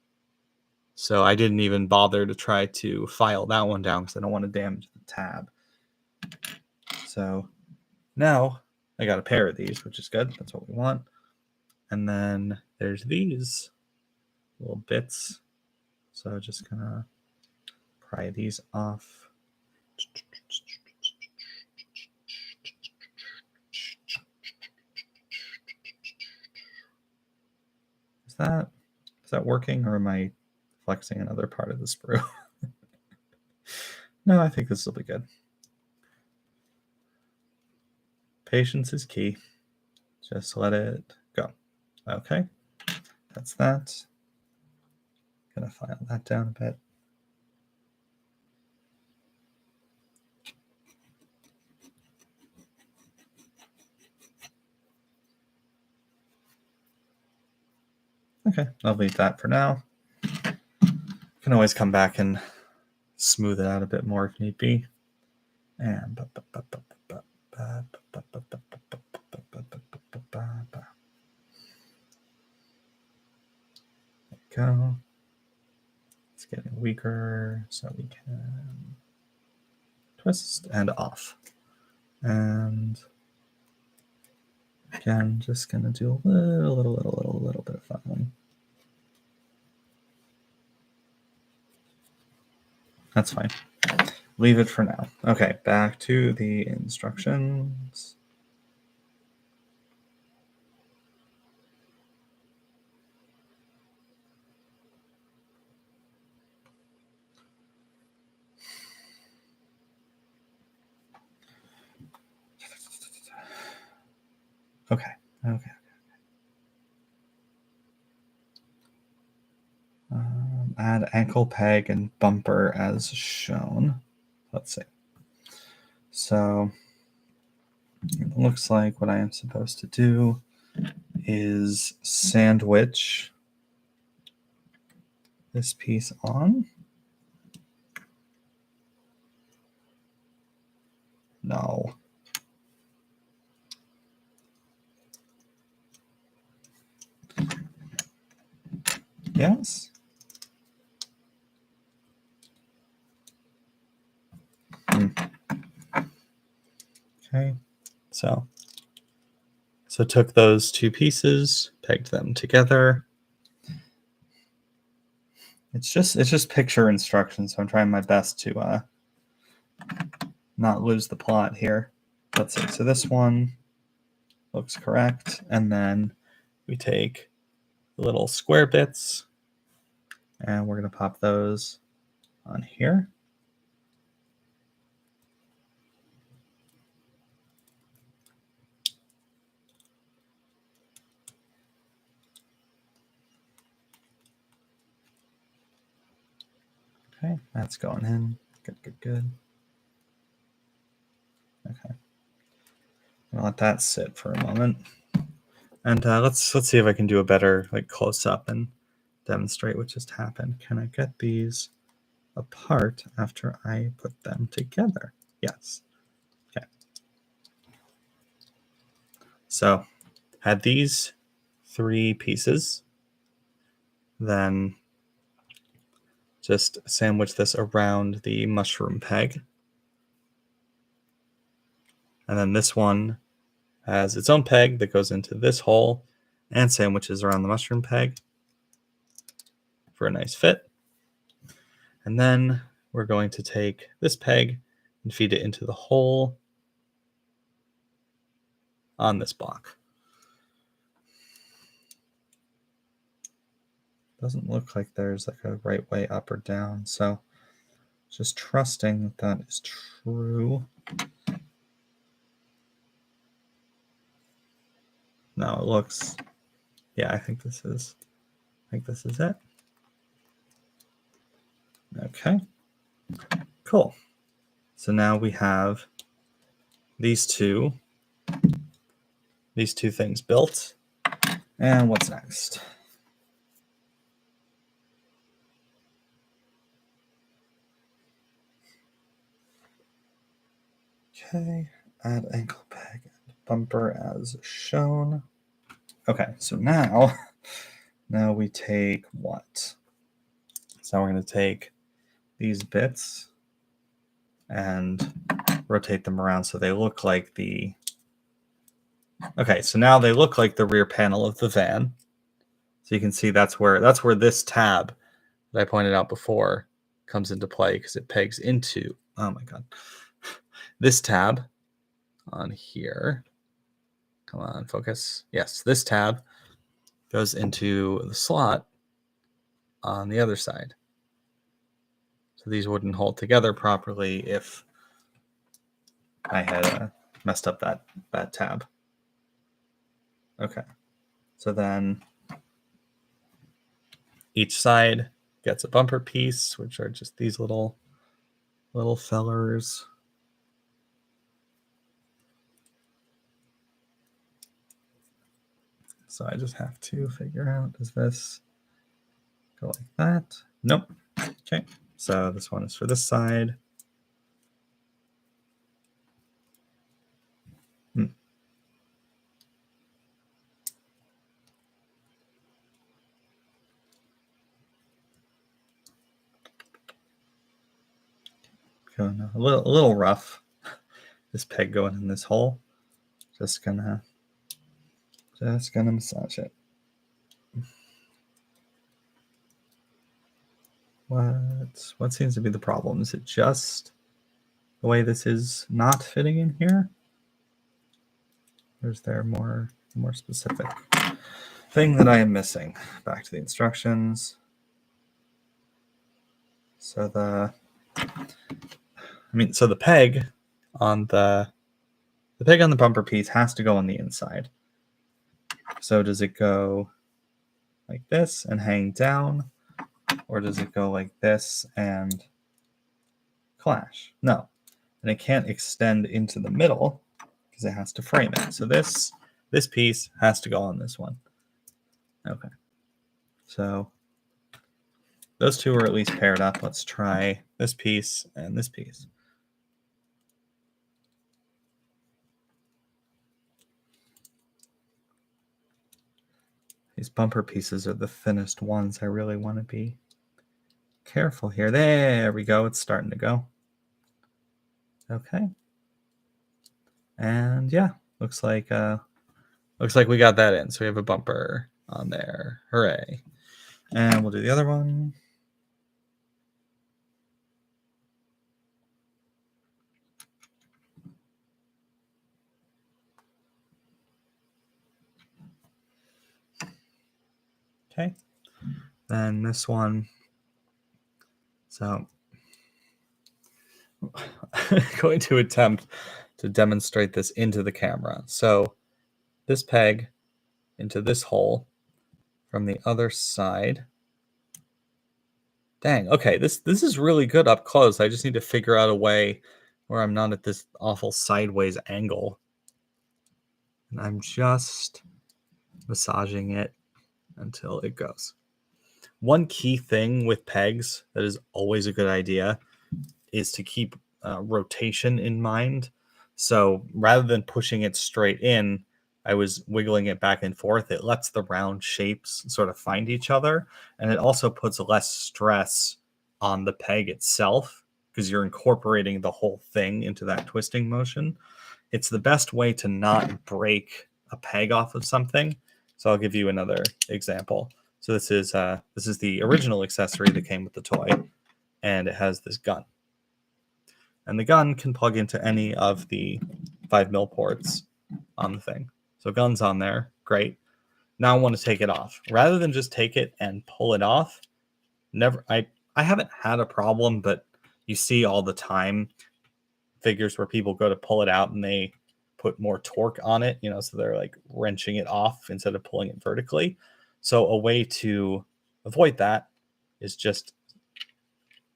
So I didn't even bother to try to file that one down because I don't want to damage the tab. So now I got a pair of these, which is good. That's what we want. And then there's these little bits. So just gonna pry these off. Is that working, or am I flexing another part of the sprue? No, I think this will be good. Patience is key. Just let it go. Okay, that's that. Gonna file that down a bit. Okay, I'll leave that for now. Can always come back and smooth it out a bit more if need be. And there we go. Let's getting weaker, so we can twist and off. And again, just gonna do a little bit of filing. That's fine. Leave it for now. Okay, back to the instructions. Okay. Add ankle peg and bumper as shown. Let's see. So it looks like what I am supposed to do is sandwich this piece on. No. Yes. Okay. So took those two pieces, pegged them together. It's just picture instructions, so I'm trying my best to not lose the plot here. Let's see. So this one looks correct, and then we take the little square bits, and we're going to pop those on here. Okay, that's going in. Good. Okay. I'll let that sit for a moment. And let's see if I can do a better close up and demonstrate what just happened. Can I get these apart after I put them together? Yes. Okay. So had these three pieces, then just sandwich this around the mushroom peg. And then this one has its own peg that goes into this hole and sandwiches around the mushroom peg for a nice fit. And then we're going to take this peg and feed it into the hole on this block. Doesn't look like there's a right way up or down, so just trusting that is true. No, it looks, yeah, I think this is it. Okay, cool. So now we have these two things built. And what's next? Okay, add ankle peg and bumper as shown. Okay, so now we take what? So we're going to take these bits and rotate them around so they look like the... Okay, so now they look like the rear panel of the van. So you can see that's where this tab that I pointed out before comes into play, because it pegs into, oh my god, this tab on here. Come on, focus. Yes, this tab goes into the slot on the other side. So these wouldn't hold together properly if I had messed up that tab. Okay, so then each side gets a bumper piece, which are just these little fellers. So I just have to figure out, does this go like that? Nope. Okay, so this one is for this side. Going a little rough. This peg going in this hole. Just gonna massage it. What seems to be the problem? Is it just the way this is not fitting in here? Or is there more specific thing that I am missing? Back to the instructions. So the peg on the bumper piece has to go on the inside. So does it go like this and hang down, or does it go like this and clash? No. And it can't extend into the middle because it has to frame it. So this piece has to go on this one. Okay. So those two are at least paired up. Let's try this piece and this piece. These bumper pieces are the thinnest ones. I really want to be careful here. There we go. It's starting to go. Okay. And yeah, looks like we got that in. So we have a bumper on there. Hooray. And we'll do the other one. Okay. Then this one. So I'm going to attempt to demonstrate this into the camera. So this peg into this hole from the other side. Dang, okay, this is really good up close. I just need to figure out a way where I'm not at this awful sideways angle. And I'm just massaging it until it goes. One key thing with pegs that is always a good idea is to keep rotation in mind. So rather than pushing it straight in, I was wiggling it back and forth. It lets the round shapes sort of find each other. And it also puts less stress on the peg itself because you're incorporating the whole thing into that twisting motion. It's the best way to not break a peg off of something. So I'll give you another example. So this is the original accessory that came with the toy, and it has this gun. And the gun can plug into any of the 5mm ports on the thing. So gun's on there, great. Now I want to take it off. Rather than just take it and pull it off, I haven't had a problem, but you see all the time figures where people go to pull it out and they put more torque on it, so they're like wrenching it off instead of pulling it vertically. So a way to avoid that is just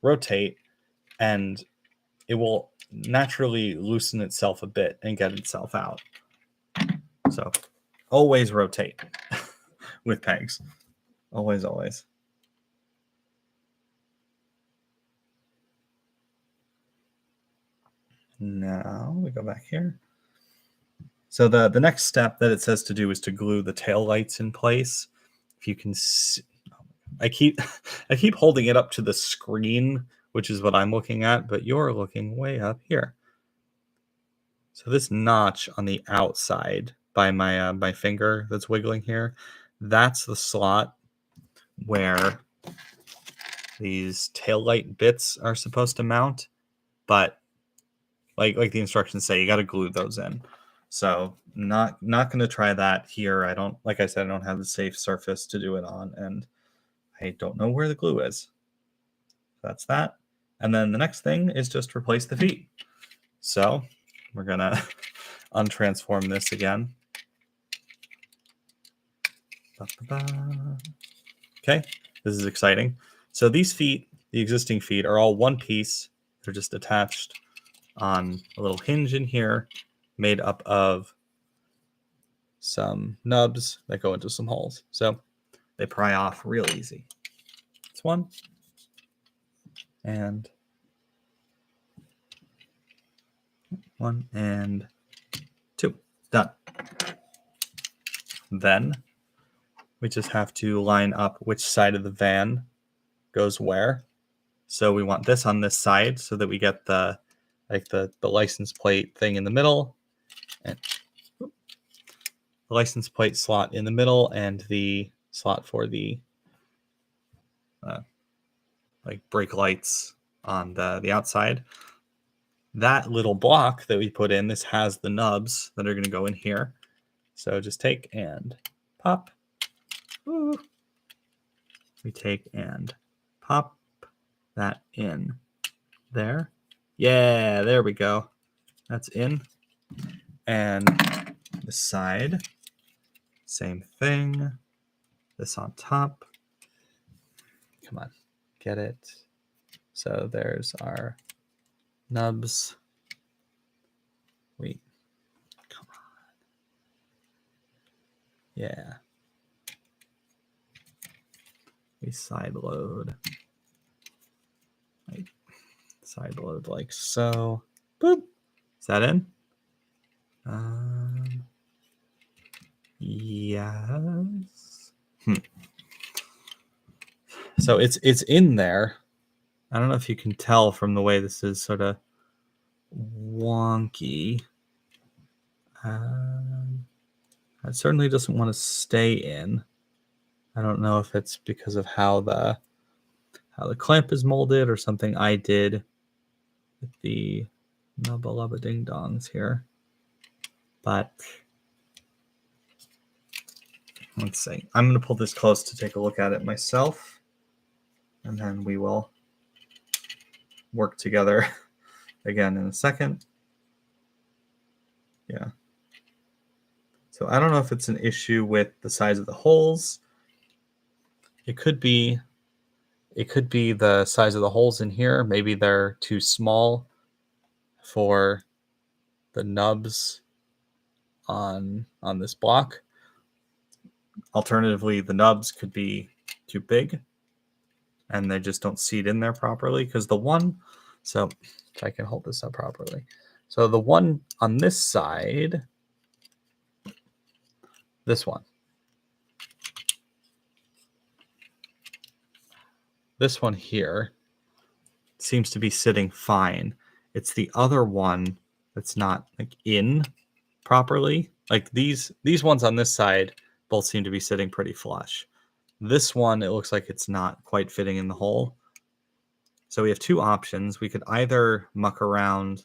rotate, and it will naturally loosen itself a bit and get itself out. So always rotate with pegs. Always, always. Now we go back here. So the next step that it says to do is to glue the tail lights in place. If you can see, I keep holding it up to the screen, which is what I'm looking at, but you're looking way up here. So this notch on the outside by my finger that's wiggling here, that's the slot where these taillight bits are supposed to mount, but like the instructions say, you got to glue those in. So not going to try that here. I don't have the safe surface to do it on, and I don't know where the glue is. That's that. And then the next thing is just replace the feet. So we're going to untransform this again. Okay, this is exciting. So these feet, the existing feet, are all one piece. They're just attached on a little hinge in here made up of some nubs that go into some holes. So they pry off real easy. It's one. And one and two. Done. Then we just have to line up which side of the van goes where. So we want this on this side so that we get the license plate thing in the middle, and the license plate slot in the middle, and the slot for the like brake lights on the outside. That little block that we put in, this has the nubs that are going to go in here. So just take and pop. Ooh. We take and pop that in there. Yeah, there we go. That's in. And the side, same thing. This on top. Come on, get it. So there's our nubs. Wait, come on. Yeah. We side load. Like, side load like so. Boop. Is that in? Yes. So it's in there. I don't know if you can tell from the way this is sort of wonky. It certainly doesn't want to stay in. I don't know if it's because of how the clamp is molded or something I did with the nubba lubba ding dongs here. But let's see. I'm going to pull this close to take a look at it myself, and then we will work together again in a second. Yeah. So I don't know if it's an issue with the size of the holes. It could be the size of the holes in here. Maybe they're too small for the nubs on this block. Alternatively, the nubs could be too big and they just don't seat in there properly, because the one, so if I can hold this up properly. So the one on this side, this one here seems to be sitting fine. It's the other one that's not like in properly. Like these ones on this side both seem to be sitting pretty flush. This one, it looks like it's not quite fitting in the hole. So we have two options. We could either muck around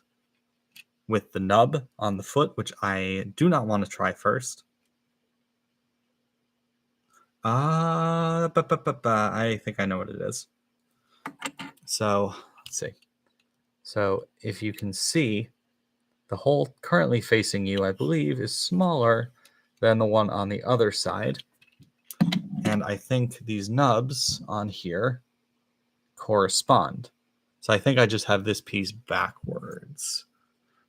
with the nub on the foot, which I do not want to try first. I think I know what it is. So let's see. So if you can see, the hole currently facing you, I believe, is smaller than the one on the other side. And I think these nubs on here correspond. So I think I just have this piece backwards.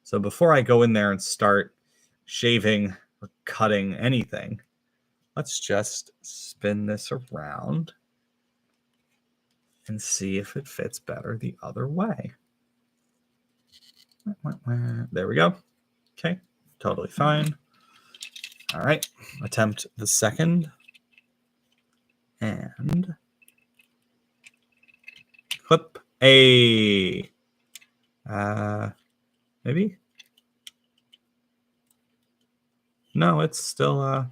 So before I go in there and start shaving or cutting anything, let's just spin this around and see if it fits better the other way. There we go. Okay, totally fine. All right, attempt the second. And clip a maybe. No, it's still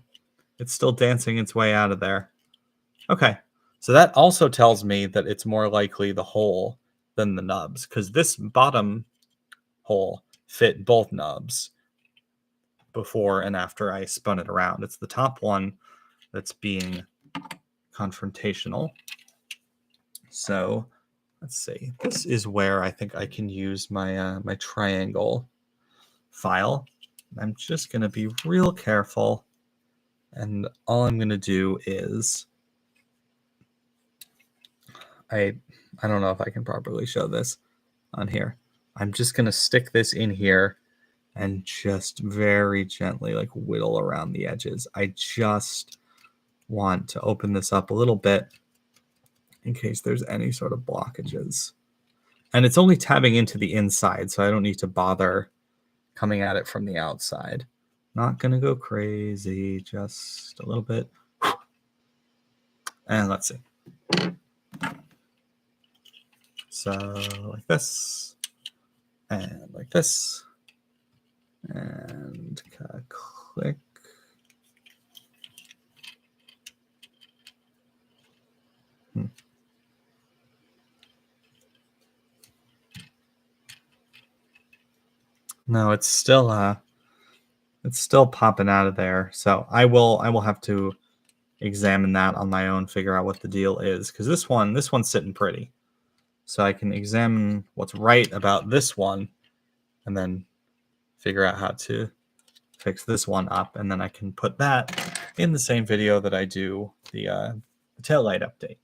dancing its way out of there. Okay, so that also tells me that it's more likely the hole than the nubs, because this bottom hole fit both nubs before and after I spun it around. It's the top one that's being confrontational. So let's see. This is where I think I can use my my triangle file. I'm just going to be real careful, and all I'm going to do is I don't know if I can properly show this on here. I'm just going to stick this in here and just very gently like whittle around the edges. I just want to open this up a little bit in case there's any sort of blockages. And it's only tabbing into the inside, so I don't need to bother coming at it from the outside. Not going to go crazy, just a little bit. And let's see. So like this, and like this, and click. No, it's still popping out of there. So I will have to examine that on my own, figure out what the deal is, because this one's sitting pretty. So I can examine what's right about this one, and then figure out how to fix this one up, and then I can put that in the same video that I do the taillight update.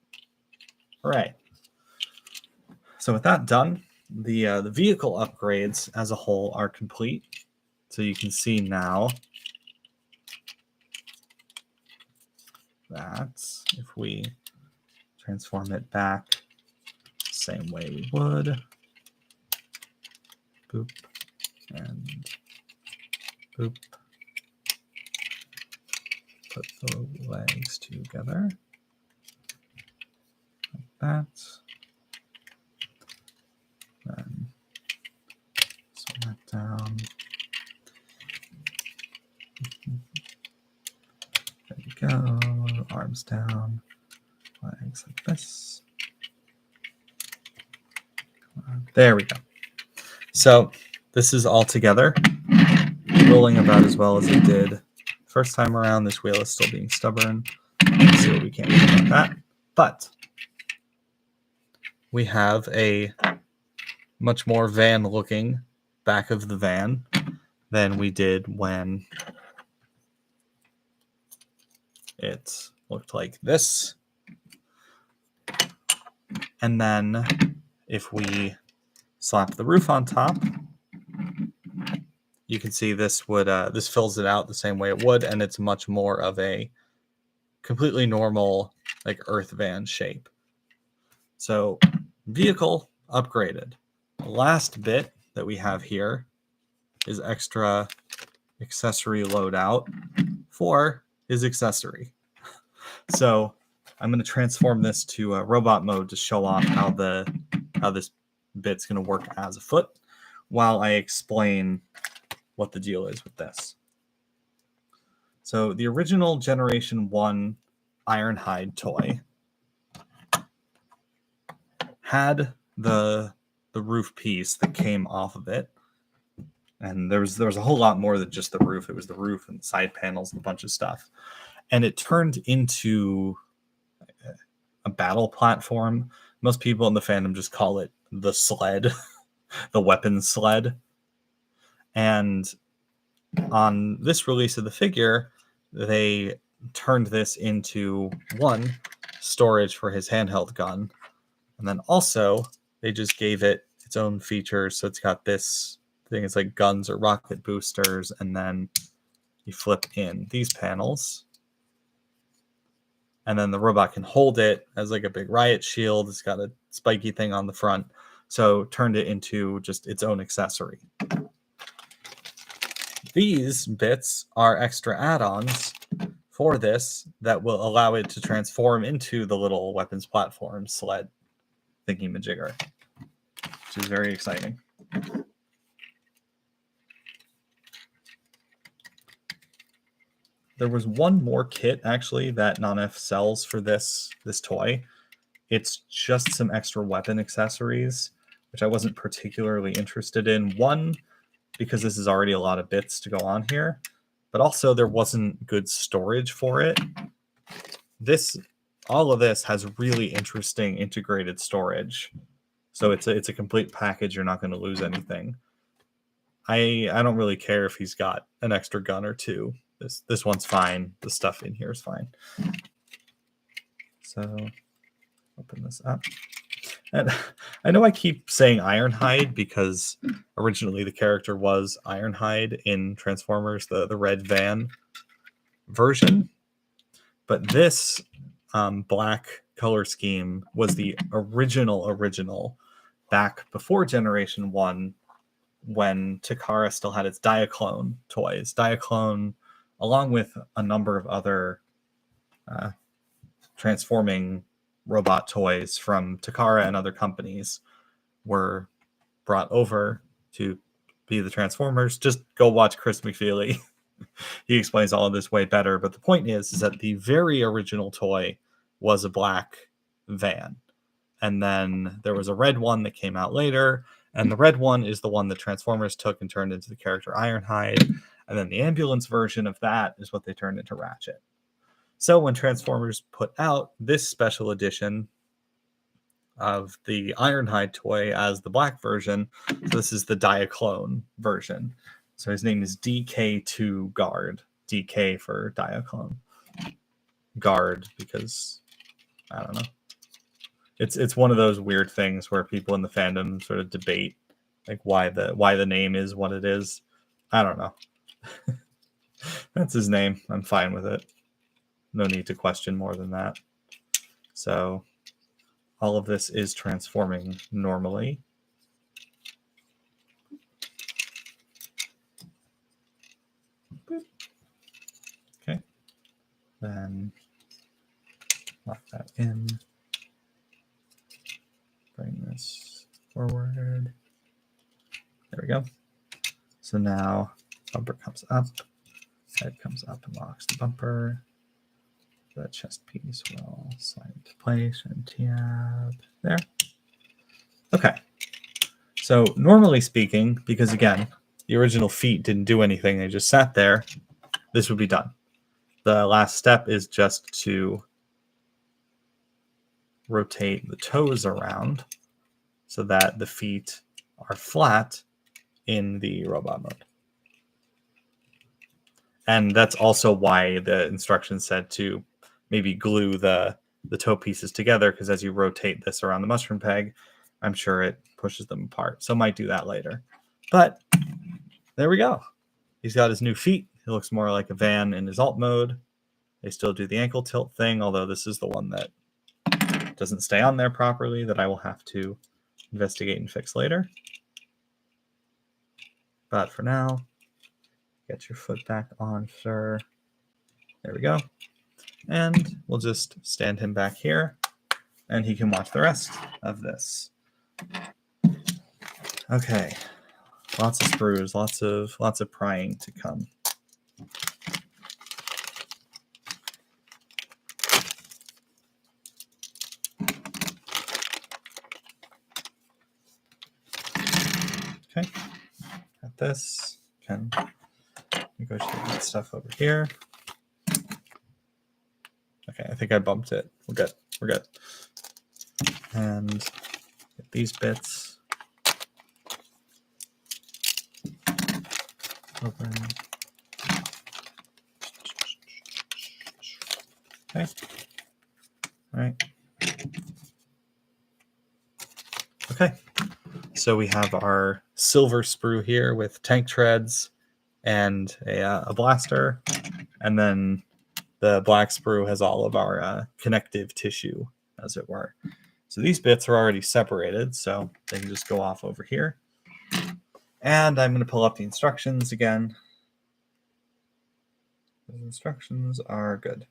All right. So with that done, the vehicle upgrades as a whole are complete. So you can see now that if we transform it back the same way we would, boop, and boop, put the legs together like that. Then slow that down. There you go. Arms down, legs like this. There we go. So this is all together, rolling about as well as it did first time around. This wheel is still being stubborn. Let's see what we can do about that. But we have a much more van-looking back of the van than we did when it looked like this. And then if we slap the roof on top, you can see this would this fills it out the same way it would, and it's much more of a completely normal like earth van shape. So vehicle upgraded. The last bit that we have here is extra accessory loadout for his accessory. So I'm going to transform this to robot mode to show off how this bit's going to work as a foot, while I explain what the deal is with this. So the original Generation 1 Ironhide toy had the roof piece that came off of it, and there was a whole lot more than just the roof. It was the roof and side panels and a bunch of stuff, and it turned into a battle platform. Most people in the fandom just call it the sled, the weapon sled. And on this release of the figure, they turned this into one, storage for his handheld gun, and then also they just gave it its own features. So it's got this thing, it's like guns or rocket boosters, and then you flip in these panels, and then the robot can hold it as like a big riot shield. It's got a spiky thing on the front, so turned it into just its own accessory. These bits are extra add-ons for this that will allow it to transform into the little weapons platform sled thingy-majigger, which is very exciting. There was one more kit actually that Nonnef sells for this toy. It's just some extra weapon accessories, which I wasn't particularly interested in. One, because this is already a lot of bits to go on here, but also there wasn't good storage for it. All of this has really interesting integrated storage. So it's a complete package. You're not going to lose anything. I don't really care if he's got an extra gun or two. This one's fine. The stuff in here is fine. So open this up. And I know I keep saying Ironhide because originally the character was Ironhide in Transformers, the red van version. But this black color scheme was the original back before Generation 1, when Takara still had its Diaclone toys. Diaclone, along with a number of other transforming robot toys from Takara and other companies, were brought over to be the Transformers. Just go watch Chris McFeely. He explains all of this way better. But the point is that the very original toy was a black van. And then there was a red one that came out later. And the red one is the one that Transformers took and turned into the character Ironhide. And then the ambulance version of that is what they turned into Ratchet. So when Transformers put out this special edition of the Ironhide toy as the black version, so this is the Diaclone version. So his name is DK2 Guard. DK for Diaclone. Guard because, I don't know. It's one of those weird things where people in the fandom sort of debate like why the name is what it is. I don't know. That's his name. I'm fine with it. No need to question more than that. So all of this is transforming normally. Okay. Then lock that in. Bring this forward. There we go. So now bumper comes up. Head comes up and locks the bumper. The chest piece will slide into place and tab there. Okay. So normally speaking, because again, the original feet didn't do anything, they just sat there, this would be done. The last step is just to rotate the toes around so that the feet are flat in the robot mode. And that's also why the instructions said to maybe glue the toe pieces together, because as you rotate this around the mushroom peg, I'm sure it pushes them apart. So might do that later. But there we go. He's got his new feet. He looks more like a van in his alt mode. They still do the ankle tilt thing, although this is the one that doesn't stay on there properly that I will have to investigate and fix later. But for now, get your foot back on, sir. There we go. And we'll just stand him back here, and he can watch the rest of this. Okay. Lots of sprues, lots of prying to come. Okay. Got this. Can negotiate that stuff over here. Okay, I think I bumped it. We're good. We're good. And get these bits. Open. Okay. All right. Okay. So we have our silver sprue here with tank treads and a blaster. And then the black sprue has all of our connective tissue, as it were. So these bits are already separated, so they can just go off over here. And I'm going to pull up the instructions again. The instructions are good.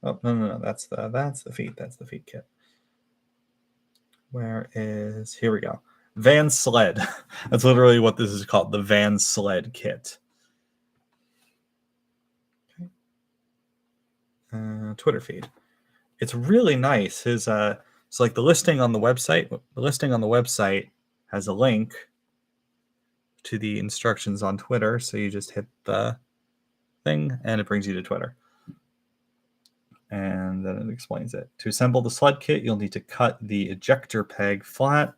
Oh, no. That's the feet. That's the feet kit. Where is... Here we go. Van Sled. That's literally what this is called. The Van Sled kit. Okay. Twitter feed. It's really nice. His so like the listing on the website. The listing on the website has a link to the instructions on Twitter. So you just hit the thing and it brings you to Twitter. And then it explains it. To assemble the sled kit, you'll need to cut the ejector peg flat,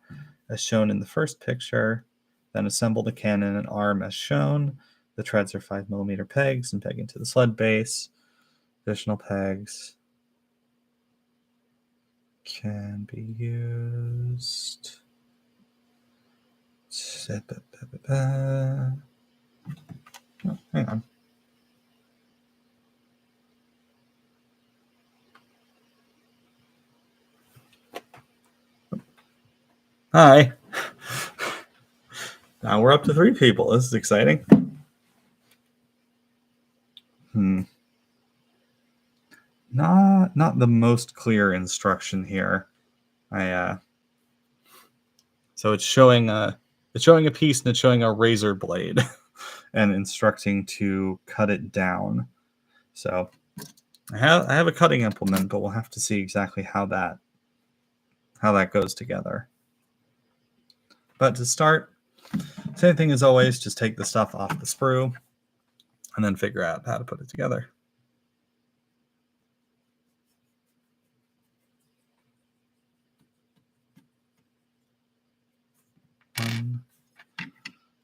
as shown in the first picture. Then assemble the cannon and arm as shown. The treads are 5mm pegs and peg into the sled base. Additional pegs can be used. Oh, hang on. Hi. Now we're up to 3 people. This is exciting. Not the most clear instruction here. So it's showing a piece and it's showing a razor blade and instructing to cut it down. So I have a cutting implement, but we'll have to see exactly how that goes together. But to start, same thing as always, just take the stuff off the sprue and then figure out how to put it together.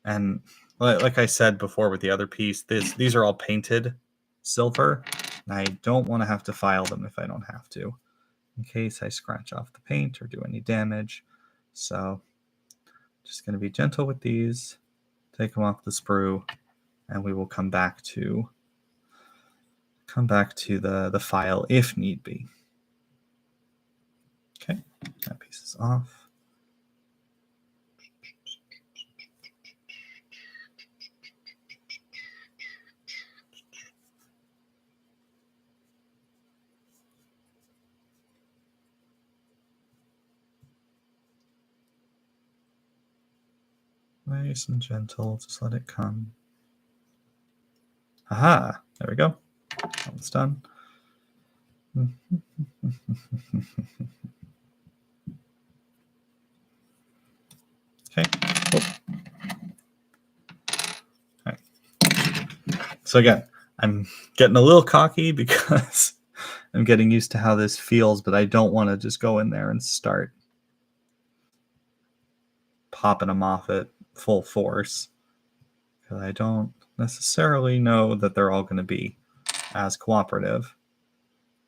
And like I said before with the other piece, these are all painted silver. And I don't want to have to file them if I don't have to, in case I scratch off the paint or do any damage. So just going to be gentle with these, take them off the sprue, and we will come back to the file if need be. Okay, that piece is off. Nice and gentle, just let it come. Aha, there we go. Almost done. Okay. Oh. Right. So again, I'm getting a little cocky because I'm getting used to how this feels, but I don't want to just go in there and start popping them off at full force, because I don't necessarily know that they're all going to be as cooperative.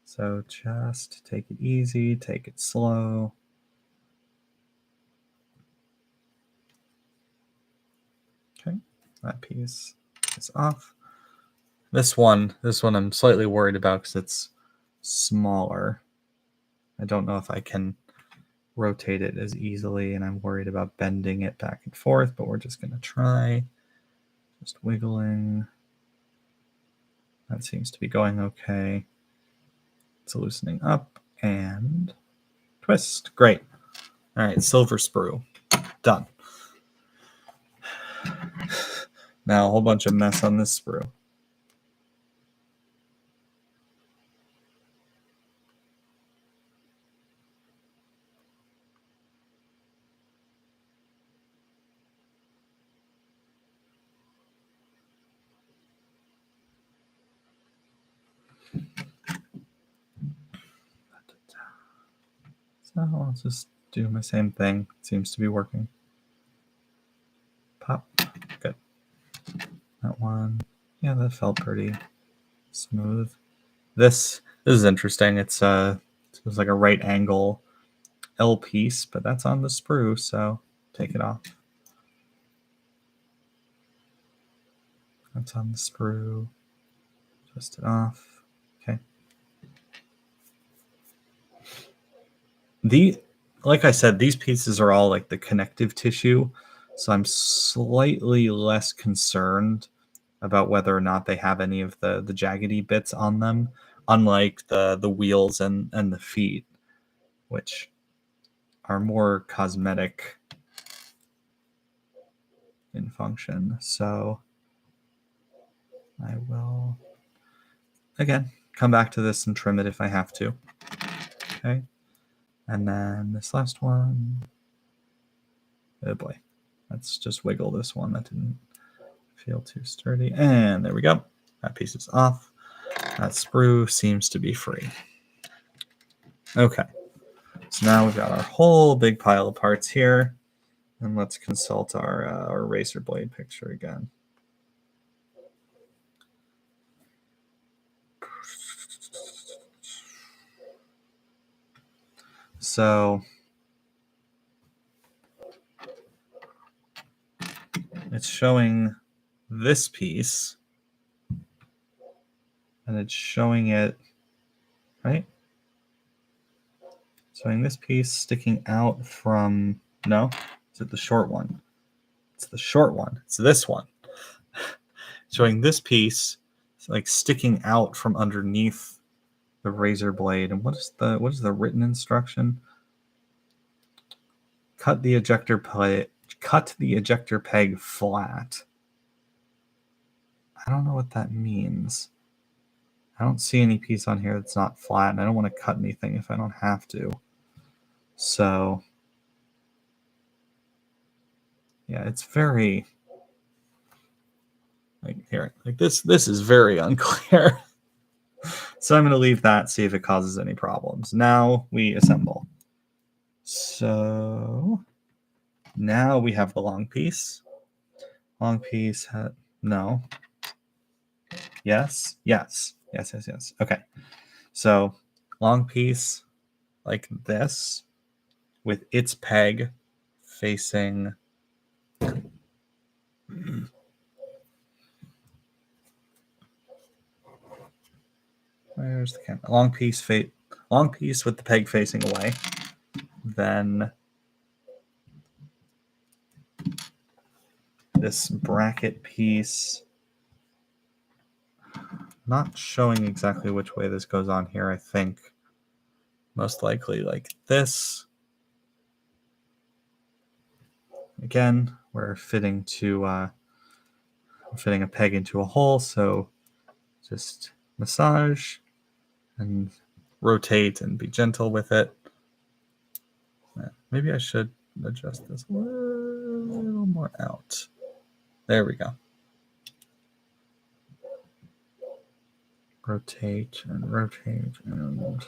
So just take it easy, take it slow. Okay, that piece is off. This one I'm slightly worried about because it's smaller. I don't know if I can rotate it as easily, and I'm worried about bending it back and forth, but we're just going to try. Just wiggling. That seems to be going okay. It's loosening up and twist. Great. All right, silver sprue. Done. Now a whole bunch of mess on this sprue. So I'll just do my same thing. It seems to be working. Pop. Good. That one. Yeah, that felt pretty smooth. This is interesting. It's like a right angle L piece, but that's on the sprue, so take it off. That's on the sprue. Twist it off. Okay. Like I said, these pieces are all like the connective tissue, so I'm slightly less concerned about whether or not they have any of the jaggedy bits on them, unlike the wheels and the feet, which are more cosmetic in function. So I will again come back to this and trim it if I have to. Okay. And then this last one. Oh boy. Let's just wiggle this one. That didn't feel too sturdy. And there we go. That piece is off. That sprue seems to be free. Okay. So now we've got our whole big pile of parts here. And let's consult our razor blade picture again. So it's showing this piece, and it's showing it, right? Showing this piece sticking out from No? Is it the short one? It's the short one. It's this one. Showing this piece like sticking out from underneath the razor blade. And what is the written instruction? Cut the ejector peg flat. I don't know what that means. I don't see any piece on here that's not flat, and I don't want to cut anything if I don't have to. So yeah, it's very like this is very unclear. So I'm going to leave that, see if it causes any problems. Now we assemble. So now we have the long piece. Long piece, no. Yes. Okay. So long piece like this with its peg facing where's the camera? Long piece with the peg facing away. Then this bracket piece, not showing exactly which way this goes on here. I think most likely like this. Again, we're fitting a peg into a hole, so just massage and rotate and be gentle with it. Maybe I should adjust this a little more out. There we go. Rotate and rotate and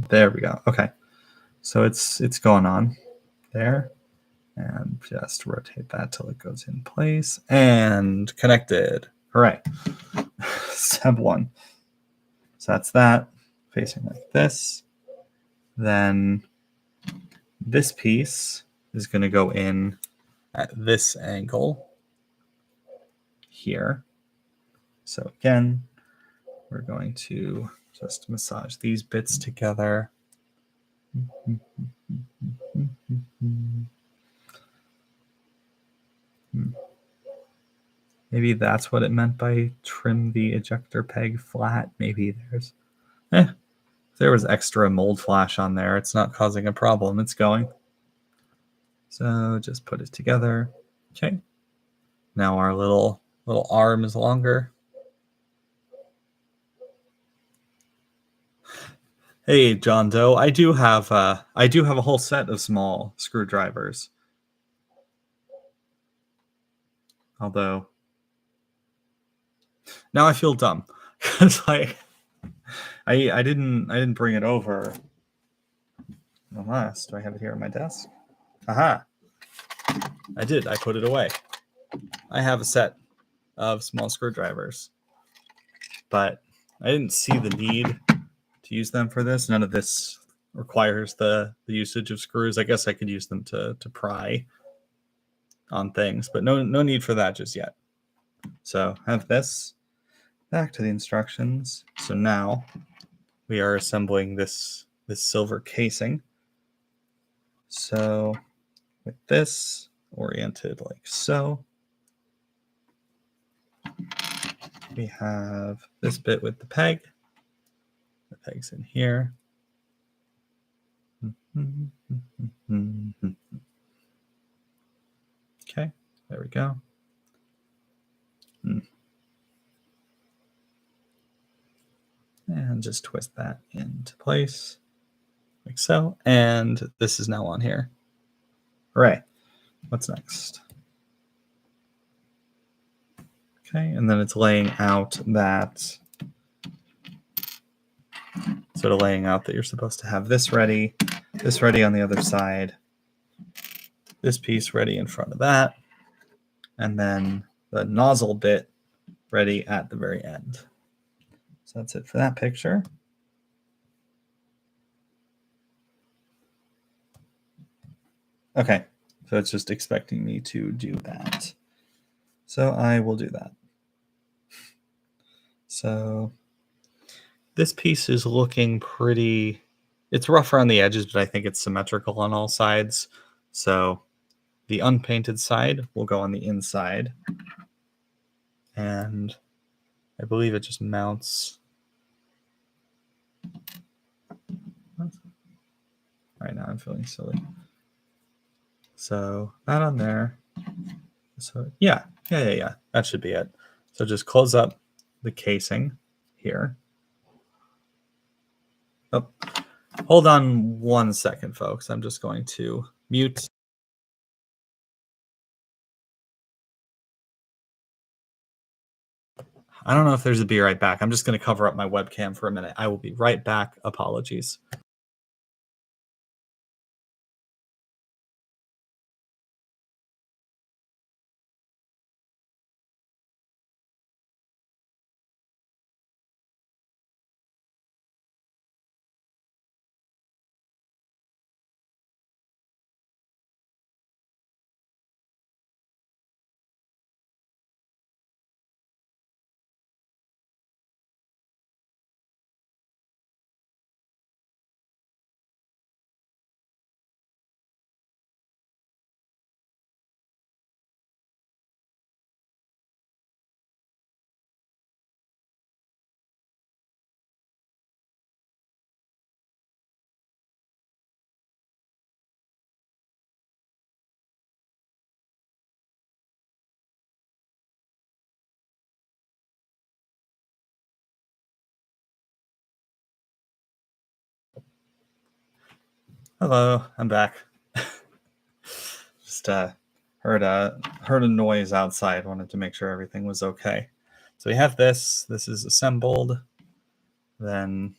there we go. Okay, so it's going on there, and just rotate that till it goes in place and connected. Hooray! Step one. So that's that facing like this. Then this piece is going to go in at this angle here. So again, we're going to just massage these bits together. Maybe that's what it meant by trim the ejector peg flat. Maybe if there was extra mold flash on there, it's not causing a problem. It's going. So just put it together. Okay. Now our little arm is longer. Hey, John Doe, I do have a whole set of small screwdrivers. Although now I feel dumb because I didn't bring it over. Unless, do I have it here on my desk? Aha! I did. I put it away. I have a set of small screwdrivers, but I didn't see the need to use them for this. None of this requires the usage of screws. I guess I could use them to pry on things, but no need for that just yet. So I have this. Back to the instructions. So now we are assembling this silver casing. So with this oriented like so, we have this bit with the peg. The peg's in here. Okay, there we go. And just twist that into place like so. And this is now on here. Hooray. What's next? Okay, and then it's laying out that sort of laying out that you're supposed to have this ready on the other side, this piece ready in front of that, and then the nozzle bit ready at the very end. So that's it for that picture. Okay, so it's just expecting me to do that. So I will do that. So this piece is looking pretty, it's rougher on the edges, but I think it's symmetrical on all sides. So the unpainted side will go on the inside. And I believe it just mounts. Right now I'm feeling silly. So that on there. So yeah. That should be it. So just close up the casing here. Oh, hold on 1 second, folks. I'm just going to mute. I don't know if there's a be right back. I'm just going to cover up my webcam for a minute. I will be right back. Apologies. Hello, I'm back. Just heard a noise outside. Wanted to make sure everything was okay. So we have this. This is assembled. Then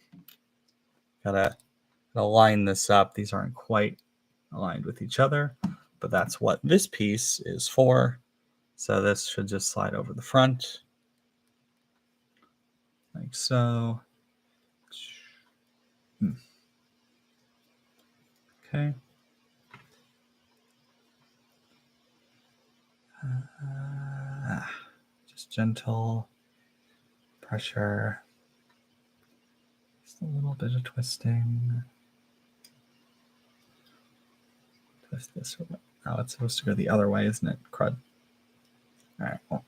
gotta line this up. These aren't quite aligned with each other, but that's what this piece is for. So this should just slide over the front, like so. Okay. Just gentle pressure. Just a little bit of twisting. Twist this. Oh, it's supposed to go the other way, isn't it? Crud. All right. Well.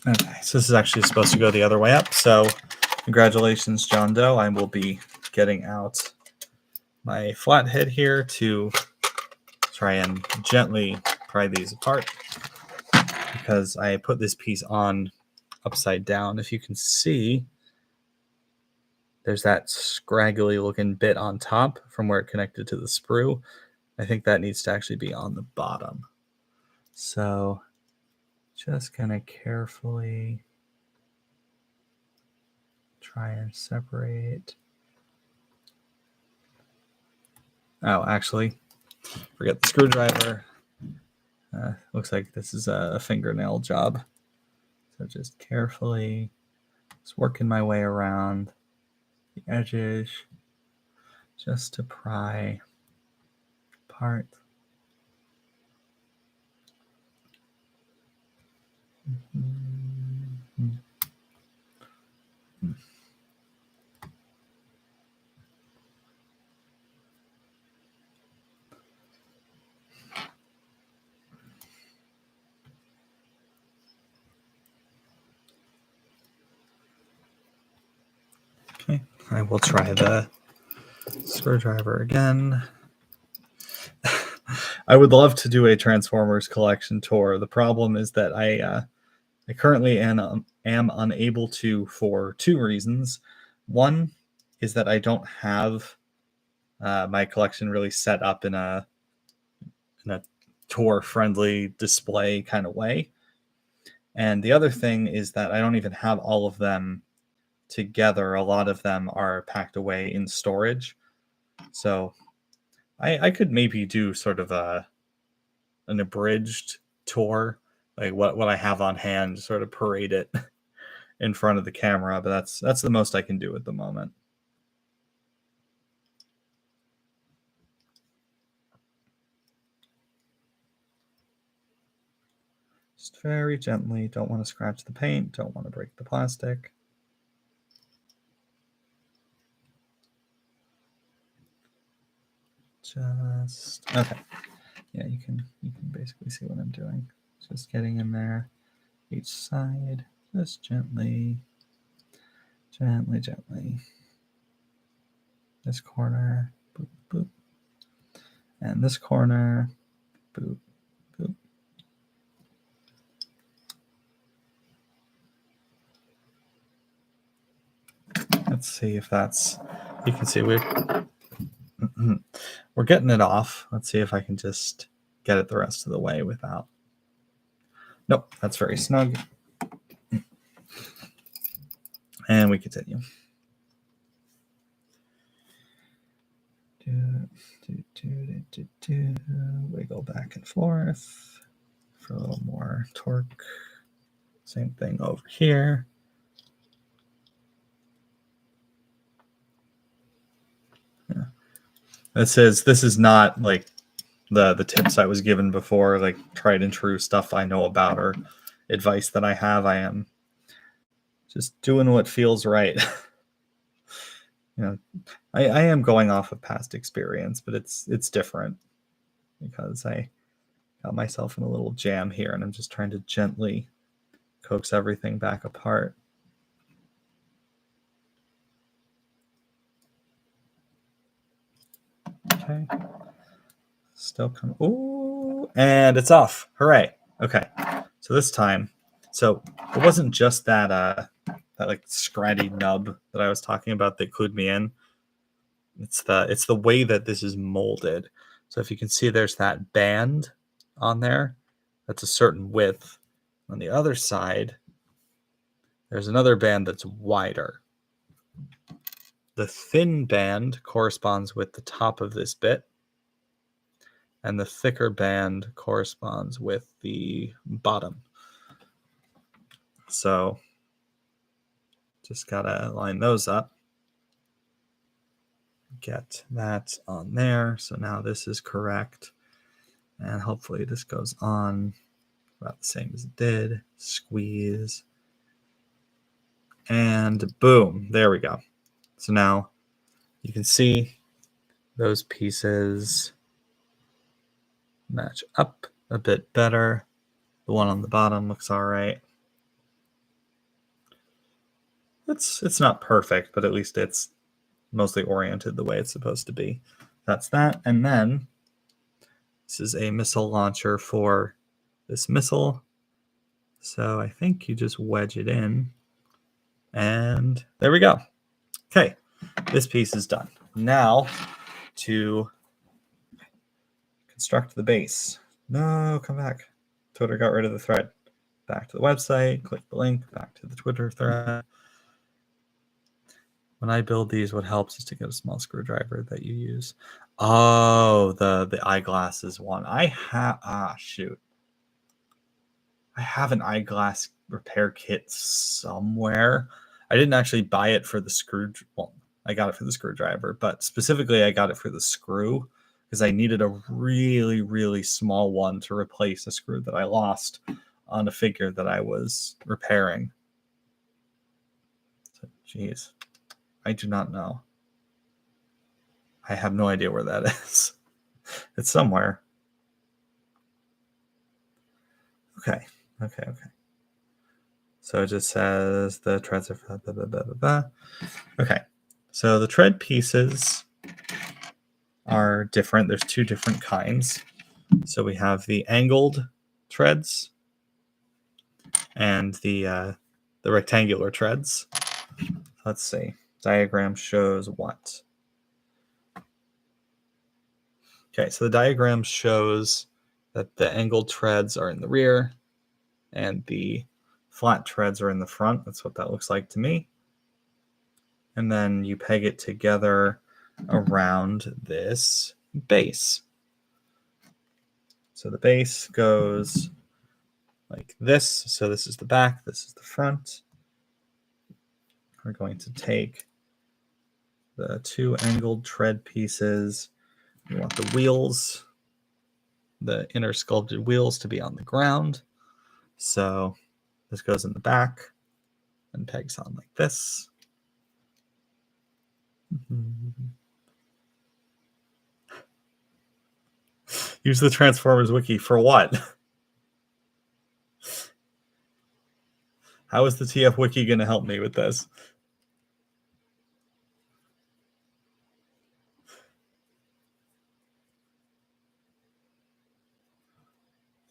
Okay, so this is actually supposed to go the other way up. So congratulations, John Doe. I will be getting out my flathead here to try and gently pry these apart because I put this piece on upside down. If you can see, there's that scraggly looking bit on top from where it connected to the sprue. I think that needs to actually be on the bottom. So just kind of carefully try and separate. Oh, actually, forget the screwdriver. Looks like this is a fingernail job. So just carefully, just working my way around the edges just to pry apart. Okay, I will try the screwdriver again. I would love to do a Transformers collection tour. The problem is that I currently am unable to for two reasons. One is that I don't have my collection really set up in a tour friendly display kind of way. And the other thing is that I don't even have all of them together. A lot of them are packed away in storage. So I could maybe do sort of an abridged tour, like what I have on hand, sort of parade it in front of the camera, but that's the most I can do at the moment. Just very gently. Don't want to scratch the paint. Don't want to break the plastic. Just okay. Yeah, you can basically see what I'm doing. Just getting in there, each side, just gently, gently, gently. This corner, boop, boop, and this corner, boop, boop. Let's see if that's. You can see we're getting it off. Let's see if I can just get it the rest of the way without. Nope, that's very snug. And we continue. Wiggle back and forth for a little more torque. Same thing over here. Yeah. This is not like the tips I was given before, like tried and true stuff I know about or advice that I have. I am just doing what feels right. I am going off of past experience, but it's different because I got myself in a little jam here and I'm just trying to gently coax everything back apart. Okay. Still coming. Ooh, and it's off. Hooray. Okay. So this time, so it wasn't just that like scratty nub that I was talking about that clued me in. It's the way that this is molded. So if you can see there's that band on there, that's a certain width. On the other side, there's another band that's wider. The thin band corresponds with the top of this bit, and the thicker band corresponds with the bottom. So just gotta line those up. Get that on there. So now this is correct. And hopefully this goes on about the same as it did. Squeeze. And boom, there we go. So now you can see those pieces match up a bit better. The one on the bottom looks all right. It's not perfect, but at least it's mostly oriented the way it's supposed to be. That's that. And then this is a missile launcher for this missile. So I think you just wedge it in. And there we go. Okay, this piece is done. Now to construct the base. No, come back. Twitter got rid of the thread. Back to the website, click the link, back to the Twitter thread. When I build these, what helps is to get a small screwdriver that you use. Oh, the eyeglasses one. I have shoot. I have an eyeglass repair kit somewhere. I didn't actually buy it for the screw. Well, I got it for the screwdriver, but specifically I got it for the screw because I needed a really, really small one to replace a screw that I lost on a figure that I was repairing. So, geez, I do not know. I have no idea where that is. It's somewhere. Okay. So it just says the treads are blah, blah, blah, blah, blah. Okay. So the tread pieces are different. There's two different kinds. So we have the angled treads and the rectangular treads. Let's see. Diagram shows what? Okay, so the diagram shows that the angled treads are in the rear and the flat treads are in the front. That's what that looks like to me. And then you peg it together around this base. So the base goes like this. So this is the back, this is the front. We're going to take the two angled tread pieces. We want the wheels, the inner sculpted wheels, to be on the ground. So this goes in the back and pegs on like this. Use the Transformers wiki for what? How is the TF wiki going to help me with this?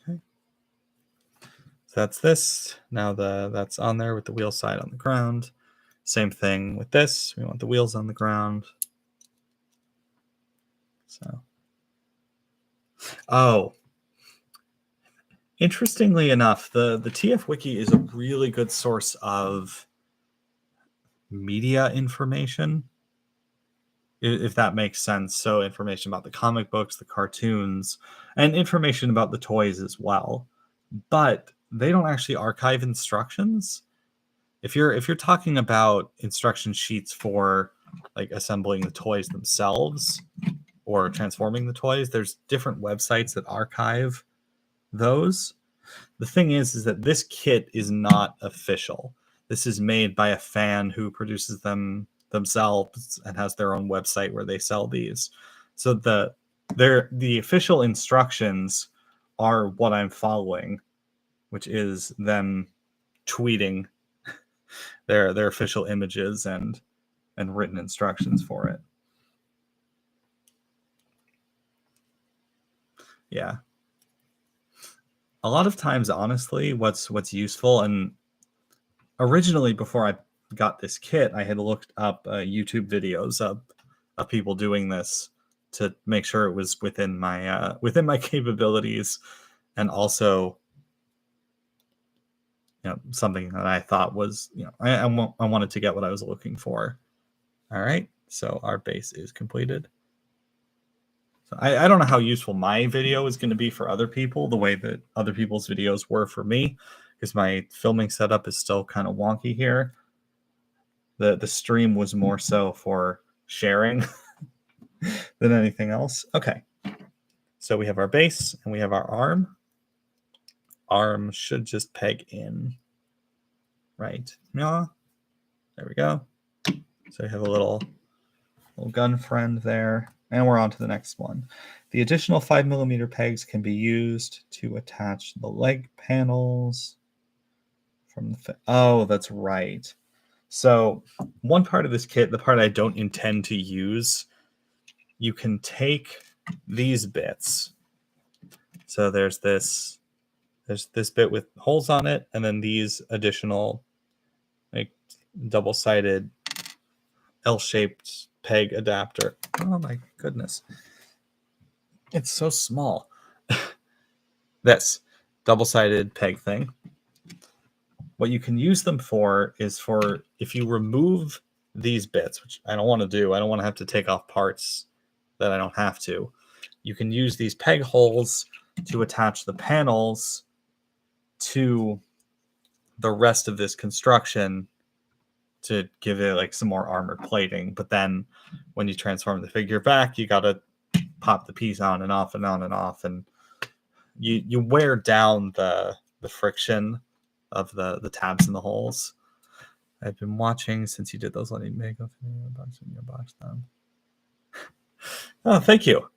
Okay. So that's this. Now that's on there with the wheel side on the ground. Same thing with this. We want the wheels on the ground. So, oh, interestingly enough, the TF wiki is a really good source of media information, if that makes sense. So information about the comic books, the cartoons, and information about the toys as well. But they don't actually archive instructions. If you're talking about instruction sheets for like assembling the toys themselves or transforming the toys, there's different websites that archive those. The thing is that this kit is not official. This is made by a fan who produces them themselves and has their own website where they sell these. So the official instructions are what I'm following, which is them tweeting their official images and written instructions for it. Yeah. A lot of times, honestly, what's useful, and originally before I got this kit, I had looked up YouTube videos of people doing this to make sure it was within my capabilities, and also something that I thought was I wanted to get what I was looking for. All right, so our base is completed. So I don't know how useful my video is going to be for other people, the way that other people's videos were for me, because my filming setup is still kind of wonky here. The stream was more so for sharing than anything else. Okay, so we have our base and we have our arm. Arm should just peg in, right? Yeah, there we go. So we have a little gun friend there, and we're on to the next one. The additional 5mm pegs can be used to attach the leg panels from the. Oh, that's right. So one part of this kit, the part I don't intend to use, you can take these bits. So there's this bit with holes on it, and then these additional like double-sided L-shaped peg adapter. Oh my goodness. It's so small. This double-sided peg thing. What you can use them for is for if you remove these bits, which I don't want to do. I don't want to have to take off parts that I don't have to. You can use these peg holes to attach the panels to the rest of this construction to give it like some more armor plating. But then when you transform the figure back, you got to pop the piece on and off and on and off, and you wear down the friction of the tabs in the holes. I've been watching since you did those. Let me make a box down. Oh, thank you.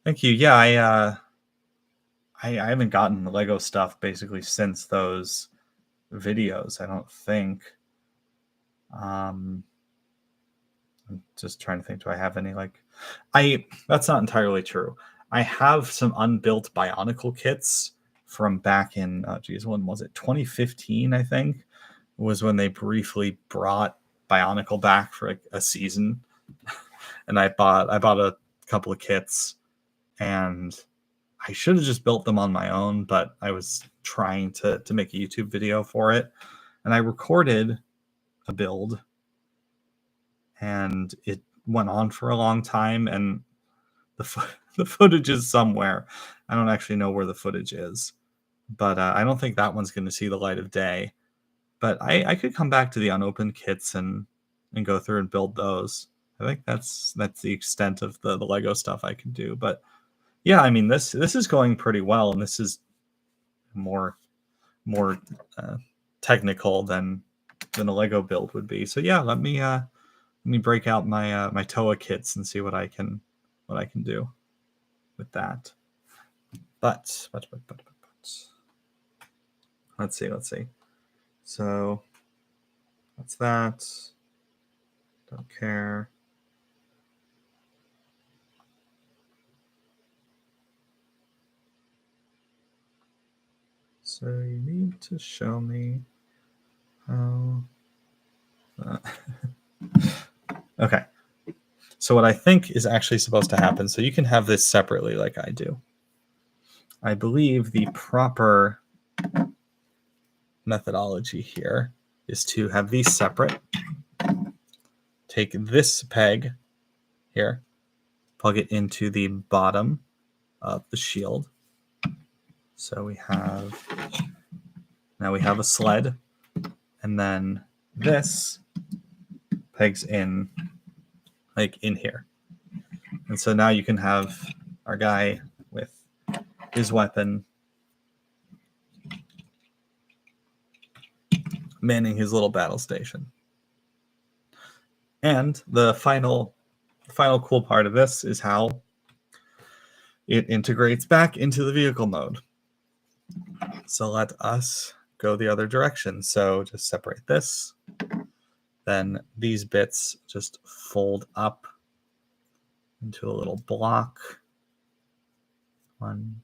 Yeah, I haven't gotten the Lego stuff basically since those videos. I don't think. I'm just trying to think. Do I have any that's not entirely true. I have some unbuilt Bionicle kits from back in when was it? 2015, I think, was when they briefly brought Bionicle back for like a season. And I bought a couple of kits, and I should have just built them on my own, but I was trying to make a YouTube video for it, and I recorded a build, and it went on for a long time, and the footage is somewhere. I don't actually know where the footage is, but I don't think that one's going to see the light of day. But I could come back to the unopened kits and go through and build those. I think that's the extent of the Lego stuff I can do. But yeah, I mean this is going pretty well, and this is more more technical than a Lego build would be. So yeah, let me break out my my Toa kits and see what I can do with that. But let's see. So that's that. Don't care. So you need to show me how. Okay. So what I think is actually supposed to happen, so you can have this separately like I do. I believe the proper methodology here is to have these separate. Take this peg here, plug it into the bottom of the shield. So we have a sled, and then this pegs in like in here. And so now you can have our guy with his weapon manning his little battle station. And the final cool part of this is how it integrates back into the vehicle mode. So let us go the other direction. So just separate this. Then these bits just fold up into a little block. One.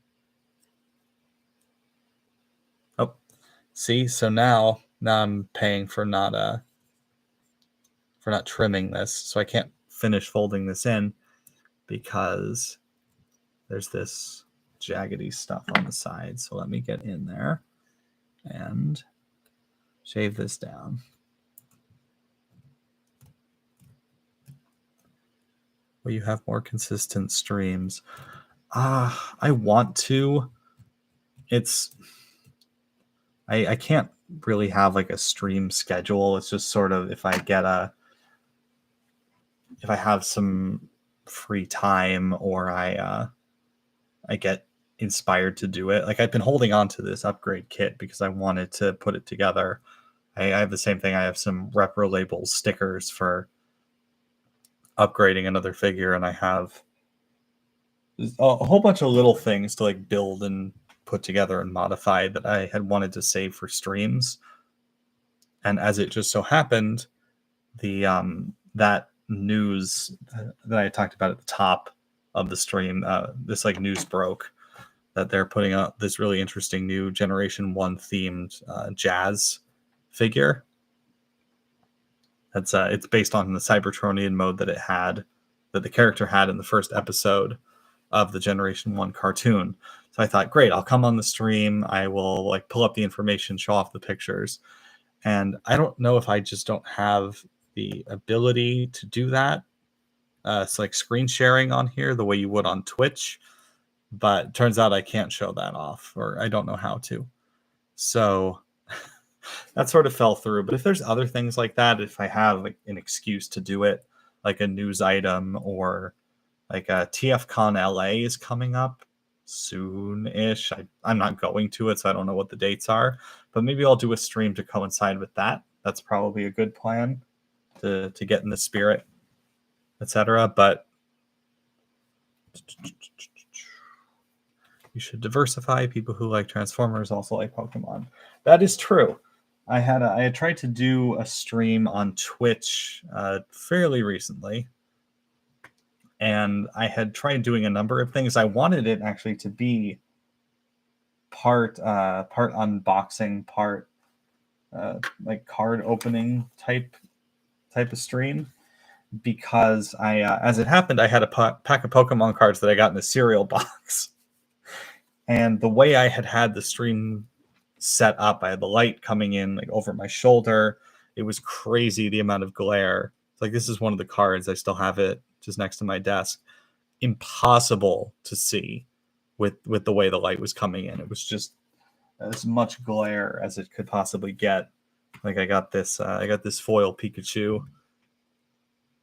Oh, see, so now I'm paying for not trimming this. So I can't finish folding this in because there's this jaggedy stuff on the side. So let me get in there and shave this down. Will you have more consistent streams? I want to. I can't really have like a stream schedule. It's just sort of if I have some free time or I get inspired to do it. Like I've been holding on to this upgrade kit because I wanted to put it together. I have the same thing. I have some repro labels stickers for upgrading another figure, and I have a whole bunch of little things to like build and put together and modify that I had wanted to save for streams. And as it just so happened, the that news that I talked about at the top of the stream, this like news broke that they're putting out this really interesting new Generation 1 themed jazz figure. That's it's based on the Cybertronian mode that the character had in the first episode of the Generation 1 cartoon. So I thought, great, I'll come on the stream. I will like pull up the information, show off the pictures. And I don't know if I just don't have the ability to do that. It's like screen sharing on here the way you would on Twitch. But it turns out I can't show that off, or I don't know how to. So that sort of fell through. But if there's other things like that, if I have like an excuse to do it, like a news item or like a TFCon LA is coming up soon-ish. I'm not going to it, so I don't know what the dates are. But maybe I'll do a stream to coincide with that. That's probably a good plan to get in the spirit, etc. But you should diversify. People who like Transformers also like Pokemon. That is true. I had tried to do a stream on Twitch fairly recently, and I had tried doing a number of things. I wanted it actually to be part unboxing, part like card opening type of stream, because I as it happened, I had a pack of Pokemon cards that I got in a cereal box. And the way I had the stream set up, I had the light coming in like over my shoulder. It was crazy, the amount of glare. It's like, this is one of the cards. I still have it just next to my desk. Impossible to see with the way the light was coming in. It was just as much glare as it could possibly get. Like I got this foil Pikachu,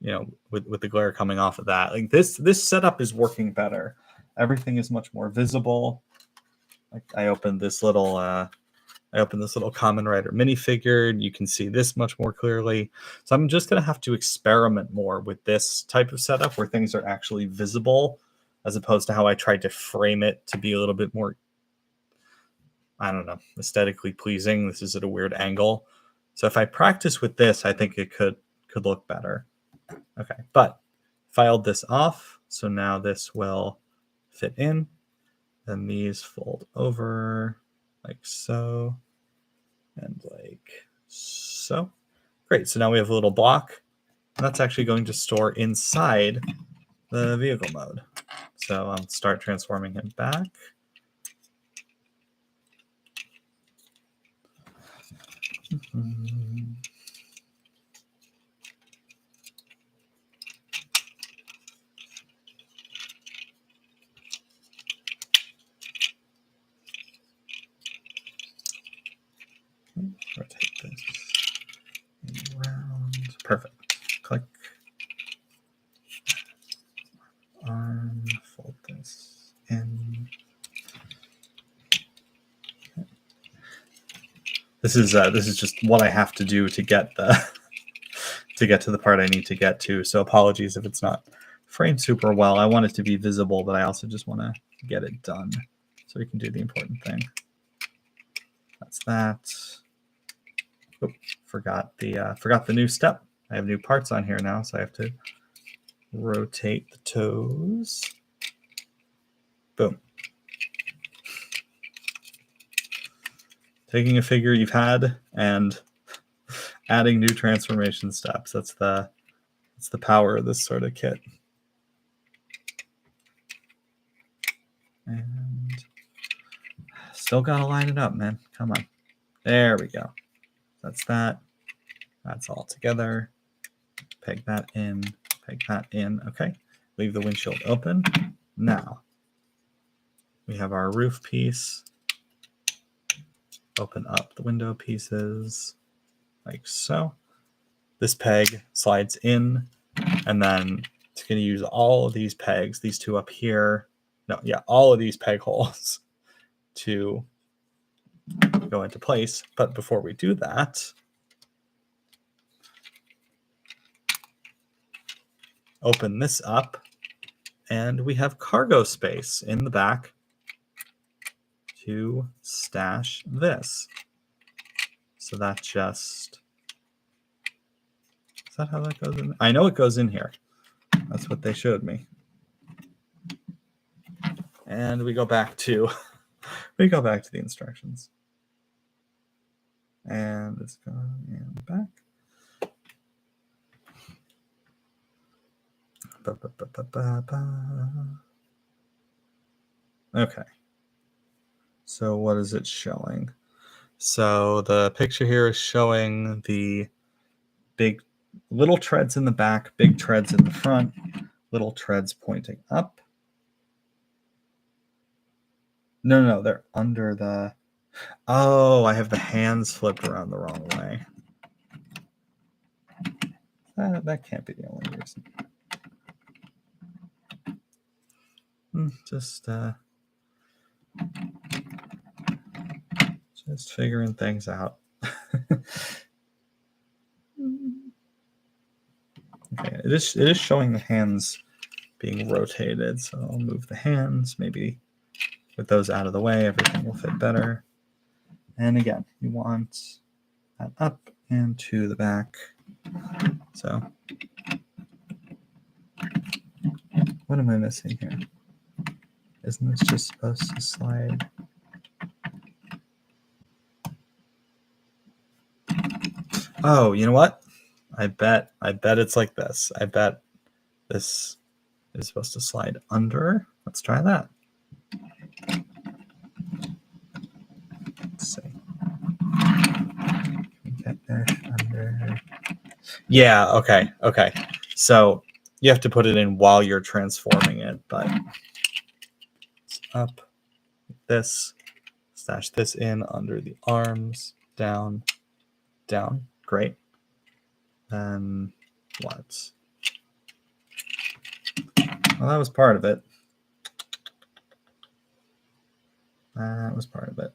you know, with the glare coming off of that. Like this setup is working better. Everything is much more visible. Like I opened this little I open this little Kamen Rider minifigure, and you can see this much more clearly. So I'm just going to have to experiment more with this type of setup where things are actually visible, as opposed to how I tried to frame it to be a little bit more, I don't know, aesthetically pleasing. This is at a weird angle. So if I practice with this, I think it could look better. Okay, but filed this off. So now this will fit in. Then these fold over like so and like so. Great, so now we have a little block. And that's actually going to store inside the vehicle mode. So I'll start transforming him back. Rotate this around. Perfect. Click. Arm. Fold this in. This is just what I have to do to get the to get to the part I need to get to. So apologies if it's not framed super well. I want it to be visible, but I also just want to get it done so we can do the important thing. That's that. Oop, forgot the new step. I have new parts on here now, so I have to rotate the toes. Boom. Taking a figure you've had and adding new transformation steps. That's the power of this sort of kit. And still gotta line it up, man. Come on. There we go. That's that. That's all together. Peg that in. Peg that in. Okay. Leave the windshield open. Now we have our roof piece. Open up the window pieces like so. This peg slides in, and then it's going to use all of these pegs, these two up here. No, yeah, all of these peg holes to go into place. But before we do that, open this up, and we have cargo space in the back to stash this. So that just, is that how that goes in? I know it goes in here. That's what they showed me. And we go back to the instructions. And it's going in the back. Okay. So what is it showing? So the picture here is showing the big little treads in the back, big treads in the front, little treads pointing up. No, they're under the... Oh, I have the hands flipped around the wrong way. That can't be the only reason. Just figuring things out. Okay, it is showing the hands being rotated, so I'll move the hands. Maybe with those out of the way, everything will fit better. And again, you want that up and to the back. So what am I missing here? Isn't this just supposed to slide? Oh, you know what? I bet it's like this. I bet this is supposed to slide under. Let's try that. Let's see. Get this under. Yeah, okay. So you have to put it in while you're transforming it, but it's up, this, stash this in under the arms, down, down. Great. Then what? Well, that was part of it. That was part of it.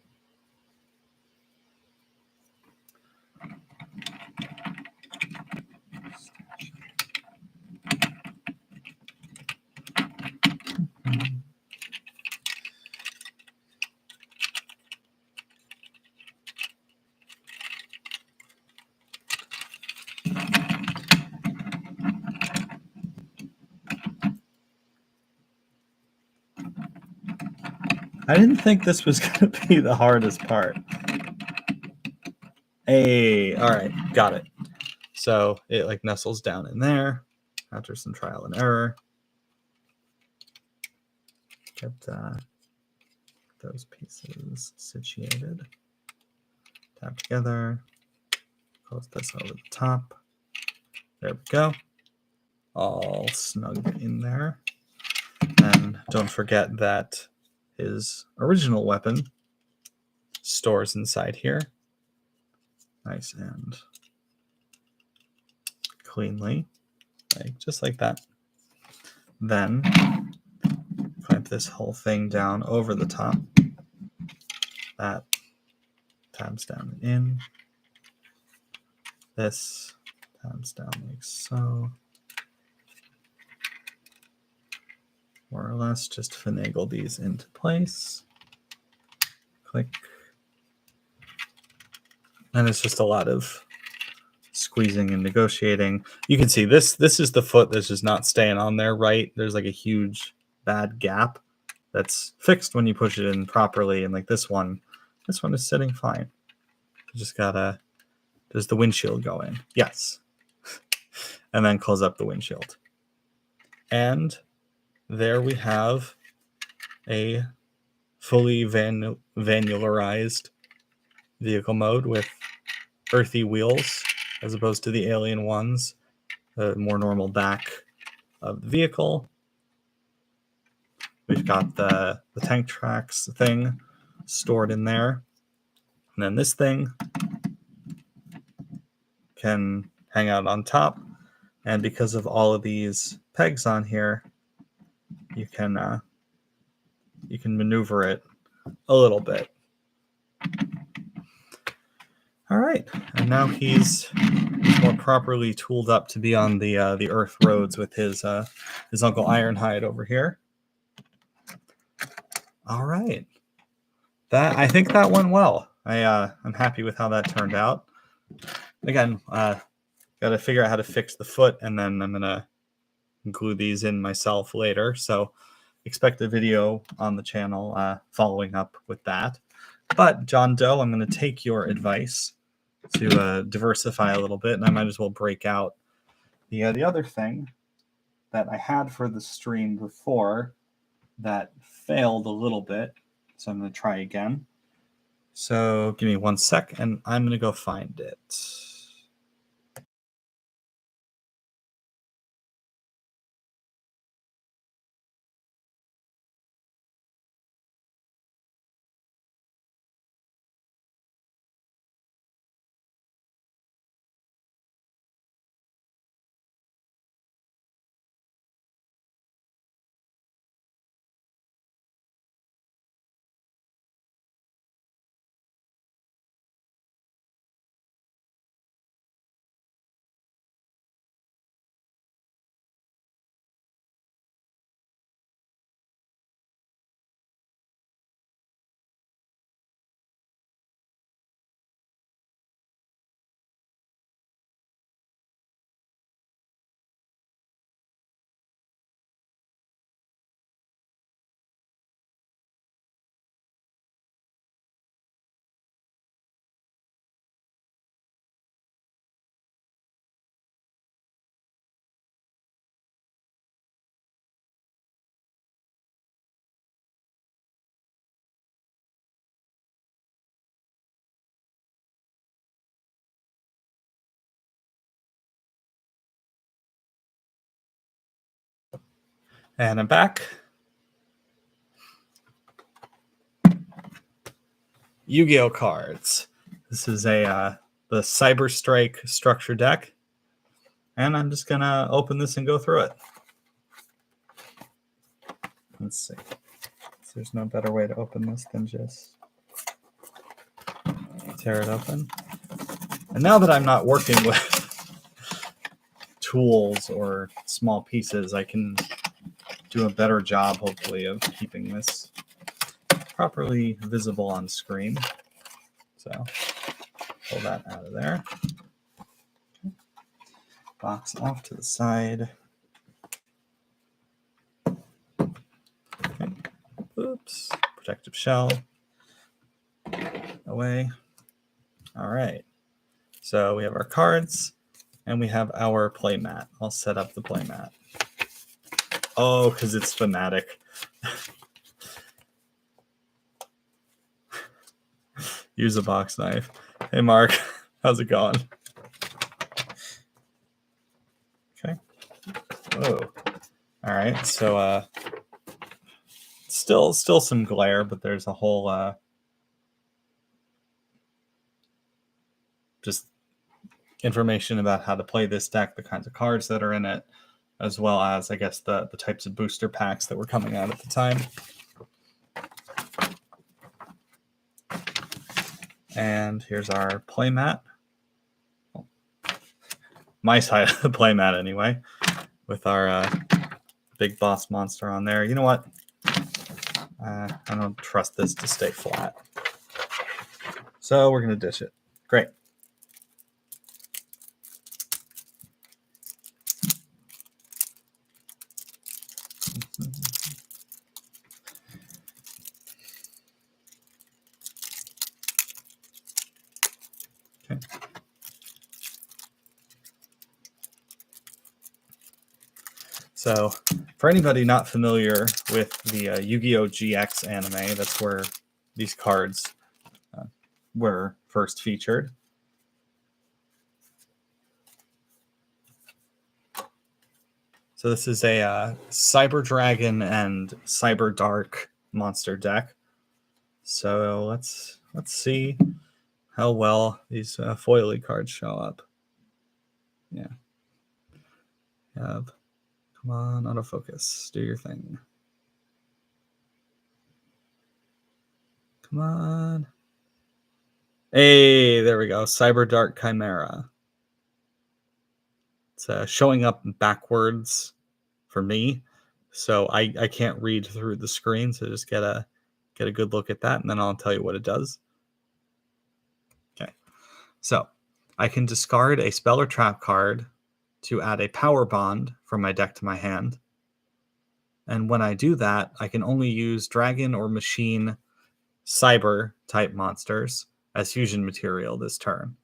I didn't think this was going to be the hardest part. Hey, all right, got it. So it like nestles down in there after some trial and error. Get those pieces situated. Tap together. Close this over the top. There we go. All snug in there. And don't forget that his original weapon stores inside here. Nice and cleanly, just like that. Then clamp this whole thing down over the top. That tabs down and in. This tabs down like so. More or less, just finagle these into place. Click. And it's just a lot of squeezing and negotiating. You can see this is the foot that's just not staying on there right. There's like a huge bad gap that's fixed when you push it in properly. And like this one is sitting fine. You just gotta, does the windshield go in? Yes. And then close up the windshield. And there we have a fully vanularized vehicle mode with earthy wheels as opposed to the alien ones, the more normal back of the vehicle. We've got the tank tracks thing stored in there. And then this thing can hang out on top. And because of all of these pegs on here, you can maneuver it a little bit. All right, and now he's more properly tooled up to be on the earth roads with his Uncle Ironhide over here. All right, I think that went well. I'm happy with how that turned out. Again, got to figure out how to fix the foot, and then I'm gonna glue these in myself later. So expect a video on the channel following up with that. But John Doe, I'm going to take your advice to diversify a little bit, and I might as well break out the other thing that I had for the stream before that failed a little bit. So I'm going to try again. So give me 1 sec, and I'm going to go find it. And I'm back. Yu-Gi-Oh cards. This is the Cyber Strike structure deck. And I'm just going to open this and go through it. Let's see. There's no better way to open this than just tear it open. And now that I'm not working with tools or small pieces, I can do a better job, hopefully, of keeping this properly visible on screen. So pull that out of there. Box off to the side. Okay. Oops. protective shell. Away. All right. So we have our cards, and we have our playmat. I'll set up the playmat. Oh, because it's thematic. Use a box knife. Hey, Mark. How's it going? Okay. Whoa. All right. So still some glare, but there's a whole just information about how to play this deck, the kinds of cards that are in it, as well as, I guess, the types of booster packs that were coming out at the time. And here's our playmat. My side of the playmat, anyway, with our big boss monster on there. You know what? I don't trust this to stay flat. So we're going to dish it. Great. Okay. So, for anybody not familiar with the Yu-Gi-Oh! GX anime, that's where these cards were first featured. So this is a Cyber Dragon and Cyber Dark monster deck. So let's see how well these foily cards show up. Yeah. Come on, autofocus. Do your thing. Come on. Hey, there we go. Cyber Dark Chimera. It's showing up backwards for me, so I can't read through the screen. So just get a good look at that, and then I'll tell you what it does. Okay, so I can discard a spell or trap card to add a power bond from my deck to my hand. And when I do that, I can only use dragon or machine cyber type monsters as fusion material this turn.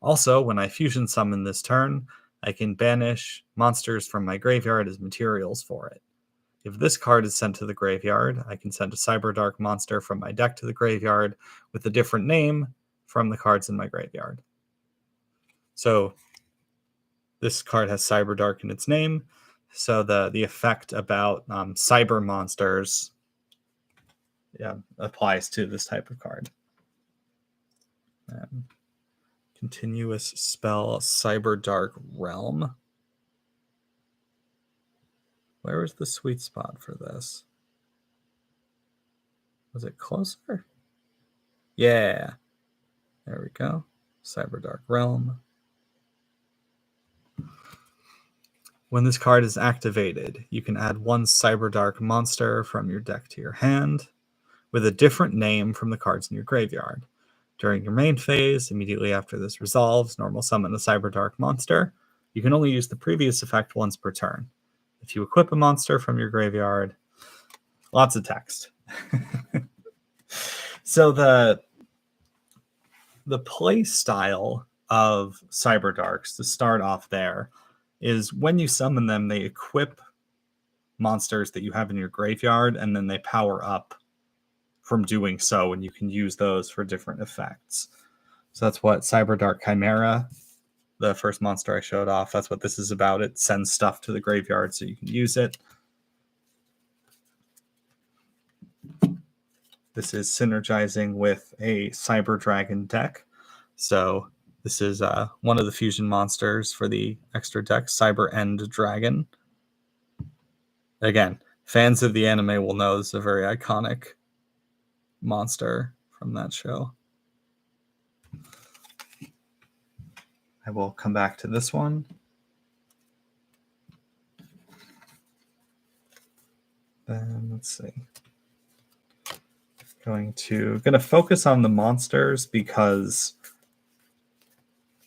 Also, when I fusion summon this turn, I can banish monsters from my graveyard as materials for it. If this card is sent to the graveyard, I can send a Cyber Dark monster from my deck to the graveyard with a different name from the cards in my graveyard. So this card has Cyber Dark in its name, so the effect about cyber monsters applies to this type of card. Continuous spell, Cyber Dark Realm. Where was the sweet spot for this? Was it closer? Yeah. There we go. Cyber Dark Realm. When this card is activated, you can add one Cyber Dark monster from your deck to your hand with a different name from the cards in your graveyard. During your main phase, immediately after this resolves, normal summon a Cyber Dark monster. You can only use the previous effect once per turn. If you equip a monster from your graveyard, lots of text. So the play style of Cyber Darks, to start off there, is when you summon them, they equip monsters that you have in your graveyard, and then they power up from doing so, and you can use those for different effects. So that's what Cyber Dark Chimera, the first monster I showed off, that's what this is about. It sends stuff to the graveyard so you can use it. This is synergizing with a Cyber Dragon deck. So this is one of the fusion monsters for the extra deck, Cyber End Dragon. Again, fans of the anime will know this is a very iconic monster from that show. I will come back to this one. Then let's see. Going to focus on the monsters because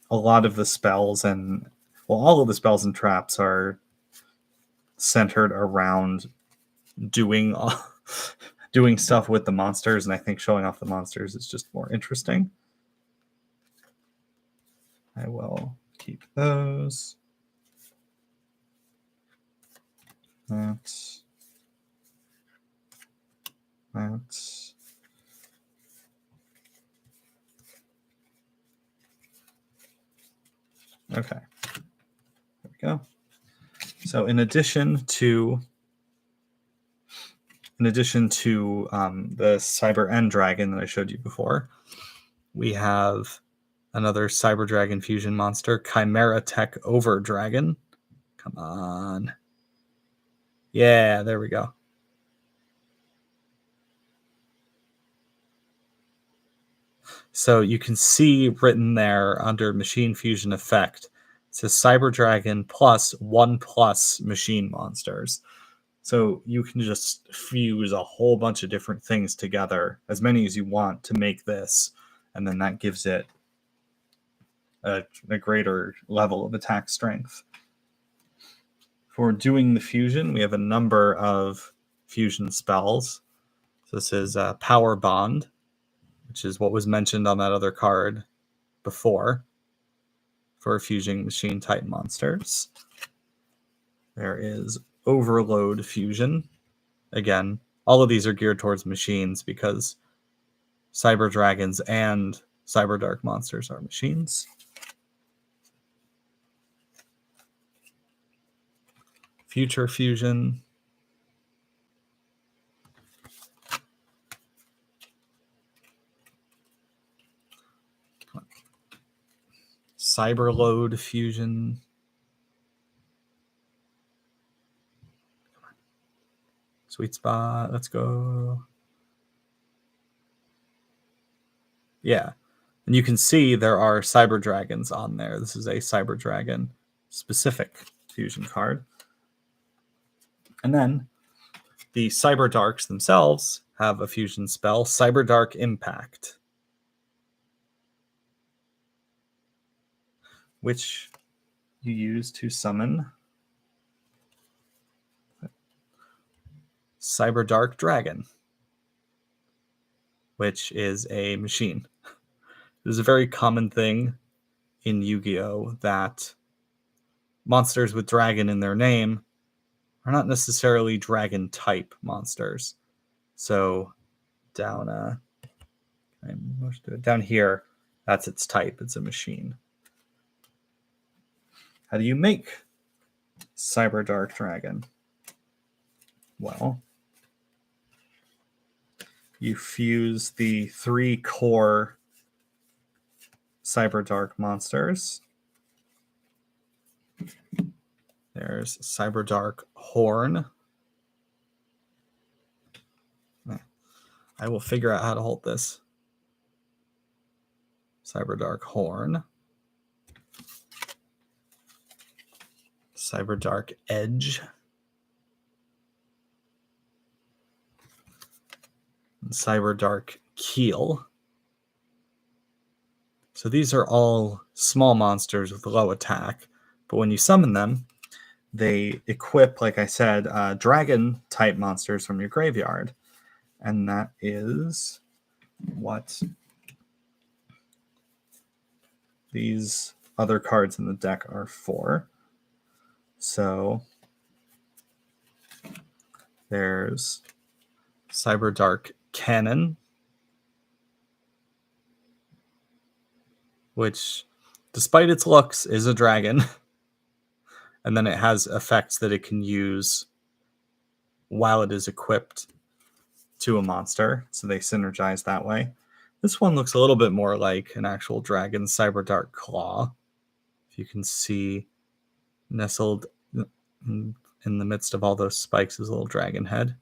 a lot of the spells and all of the spells and traps are centered around doing doing stuff with the monsters, and I think showing off the monsters is just more interesting. I will keep those. That's okay. There we go. So in addition to the Cyber End Dragon that I showed you before, we have another Cyber Dragon fusion monster, Chimera Tech Over Dragon. Come on. Yeah, there we go. So you can see written there under Machine Fusion Effect, it says Cyber Dragon plus 1+ machine monsters. So you can just fuse a whole bunch of different things together, as many as you want, to make this, and then that gives it a greater level of attack strength. For doing the fusion, we have a number of fusion spells. So this is Power Bond, which is what was mentioned on that other card before for fusing machine type monsters. There is Overload Fusion. Again, all of these are geared towards machines because Cyber Dragons and Cyber Dark monsters are machines. Future Fusion. Cyberload Fusion. Sweet spot. Let's go. Yeah. And you can see there are Cyber Dragons on there. This is a Cyber Dragon specific fusion card. And then the Cyber Darks themselves have a fusion spell, Cyber Dark Impact, which you use to summon Cyber Dark Dragon, which is a machine. It is a very common thing in Yu-Gi-Oh! That monsters with dragon in their name are not necessarily dragon type monsters. So down here, that's its type. It's a machine. How do you make Cyber Dark Dragon? Well, you fuse the 3 core Cyber Dark monsters. There's Cyber Dark Horn. I will figure out how to hold this. Cyber Dark Horn. Cyber Dark Edge. And Cyber Dark Keel. So these are all small monsters with low attack, but when you summon them, they equip, like I said, dragon type monsters from your graveyard. And that is what these other cards in the deck are for. So there's Cyber Dark Cannon, which, despite its looks, is a dragon. And then it has effects that it can use while it is equipped to a monster, so they synergize that way. This one looks a little bit more like an actual dragon, Cyber Dark Claw. If you can see, nestled in the midst of all those spikes is a little dragon head.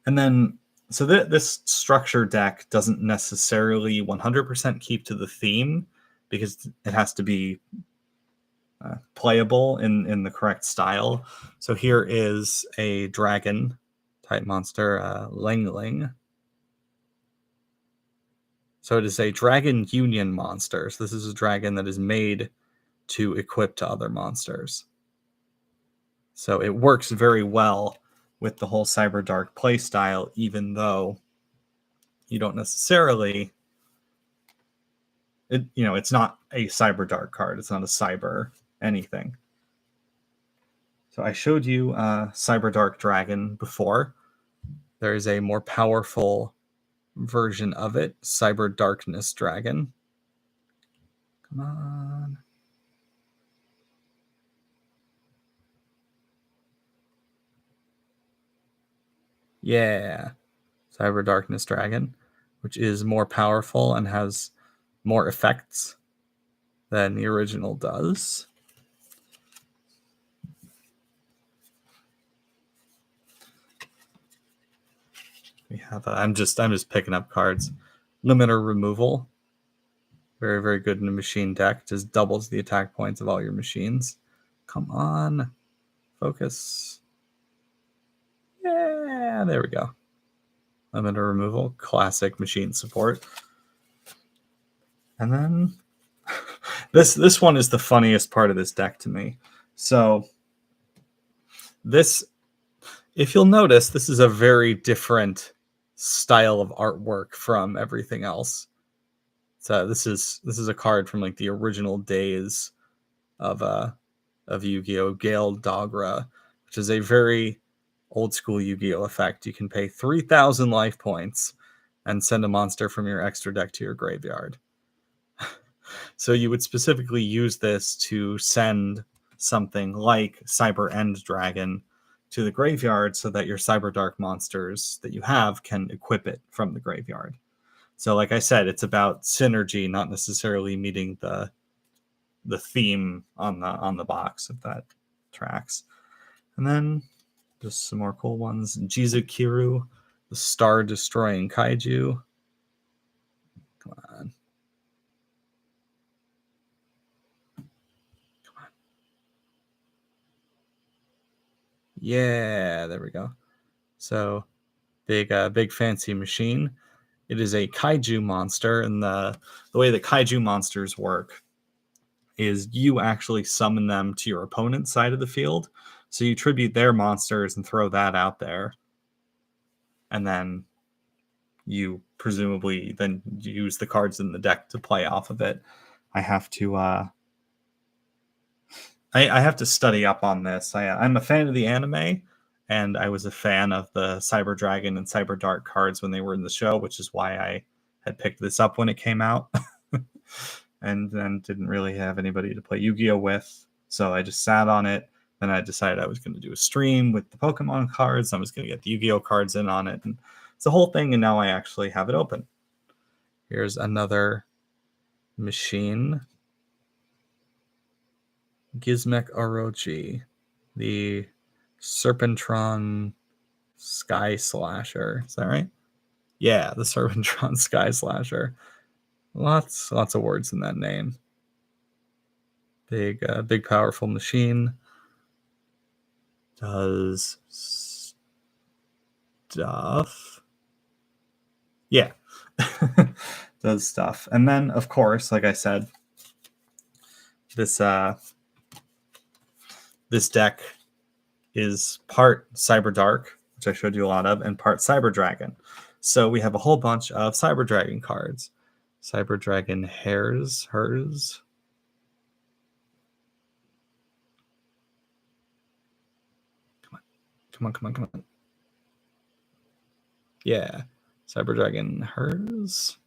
And then, so this structure deck doesn't necessarily 100% keep to the theme because it has to be playable in the correct style. So here is a dragon type monster, Ling Ling. So it is a dragon union monster. So this is a dragon that is made to equip to other monsters. So it works very well with the whole Cyber Dark playstyle, even though you don't necessarily, it's not a Cyber Dark card. It's not a Cyber anything. So I showed you Cyber Dark Dragon before. There is a more powerful version of it, Cyber Darkness Dragon. Come on. Yeah. Cyber Darkness Dragon, which is more powerful and has more effects than the original does. We have I'm just picking up cards. Limiter Removal. Very, very good in a machine deck. Just doubles the attack points of all your machines. Come on. Focus. Yeah, there we go. Limiter Removal. Classic machine support. And then this one is the funniest part of this deck to me. So this, if you'll notice, this is a very different style of artwork from everything else. So this is a card from like the original days of Yu-Gi-Oh! Gale Dogra, which is a very old school Yu-Gi-Oh! Effect. You can pay 3,000 life points and send a monster from your extra deck to your graveyard. So you would specifically use this to send something like Cyber End Dragon to the graveyard so that your Cyber Dark monsters that you have can equip it from the graveyard. So like I said, it's about synergy, not necessarily meeting the theme on the box, if that tracks. And then just some more cool ones. Jizukiru, the Star Destroying Kaiju. Come on. Yeah, there we go. So big fancy machine. It is a kaiju monster, and the way that kaiju monsters work is you actually summon them to your opponent's side of the field. So you tribute their monsters and throw that out there. And then you presumably then use the cards in the deck to play off of it. I have to I have to study up on this. I'm a fan of the anime, and I was a fan of the Cyber Dragon and Cyber Dark cards when they were in the show, which is why I had picked this up when it came out. And then didn't really have anybody to play Yu-Gi-Oh! With, so I just sat on it. Then I decided I was going to do a stream with the Pokemon cards. I was going to get the Yu-Gi-Oh! Cards in on it, and it's the whole thing, and now I actually have it open. Here's another machine. Gizmek Orochi, the Serpentron Sky Slasher. Is that right? Yeah, the Serpentron Sky Slasher. Lots of words in that name. Big powerful machine. Does stuff. Yeah. Does stuff. And then, of course, like I said, this deck is part Cyber Dark, which I showed you a lot of, and part Cyber Dragon. So we have a whole bunch of Cyber Dragon cards. Cyber Dragon hers. Come on. Yeah. Cyber Dragon hers.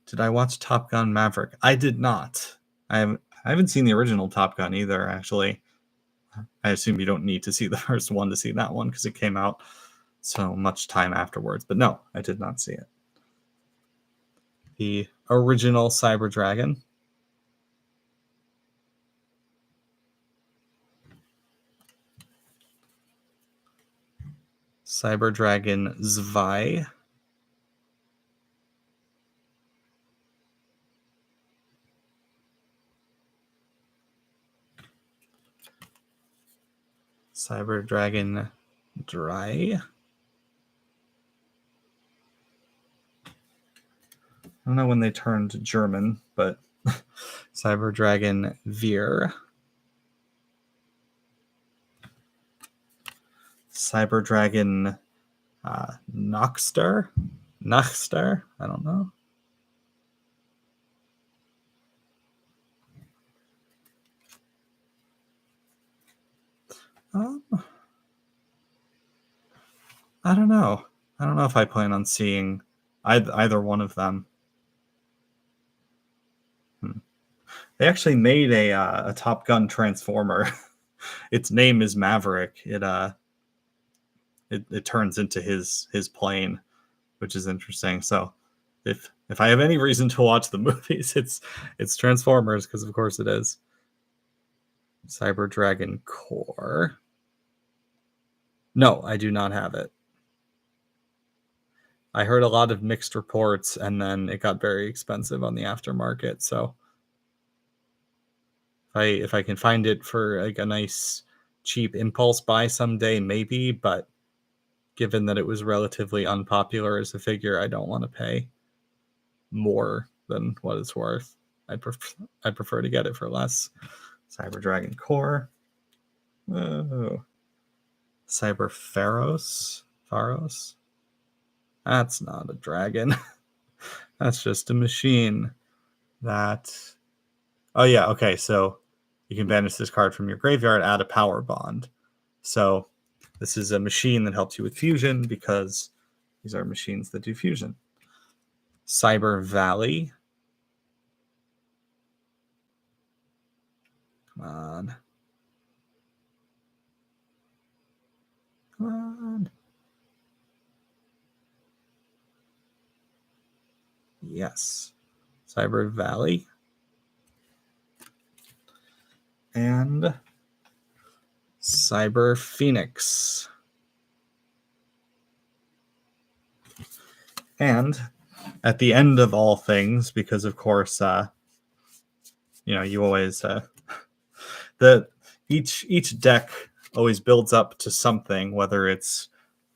Did I watch Top Gun Maverick? I did not. I haven't seen the original Top Gun either, actually. I assume you don't need to see the first one to see that one because it came out so much time afterwards. But no, I did not see it. The original Cyber Dragon. Cyber Dragon Zwei. Cyber Dragon Dry. I don't know when they turned German, but Cyber Dragon Veer. Cyber Dragon Noxter? Noxter? I don't know. I don't know. I don't know if I plan on seeing either one of them. They actually made a Top Gun Transformer. Its name is Maverick. It turns into his plane, which is interesting. So if I have any reason to watch the movies, it's Transformers, because of course it is. Cyber Dragon Core. No, I do not have it. I heard a lot of mixed reports, and then it got very expensive on the aftermarket. So if I can find it for like a nice cheap impulse buy someday, maybe, but given that it was relatively unpopular as a figure, I don't want to pay more than what it's worth. I'd prefer to get it for less. Cyber Dragon Core. Oh. Cyber Pharos. That's not a dragon. That's just a machine. Oh yeah, okay, so you can banish this card from your graveyard, add a power bond. So this is a machine that helps you with fusion, because these are machines that do fusion. Cyber Valley. Come on. Come on. Yes. Cyber Valley. And Cyber Phoenix. And at the end of all things, because of course, you always each deck always builds up to something, whether it's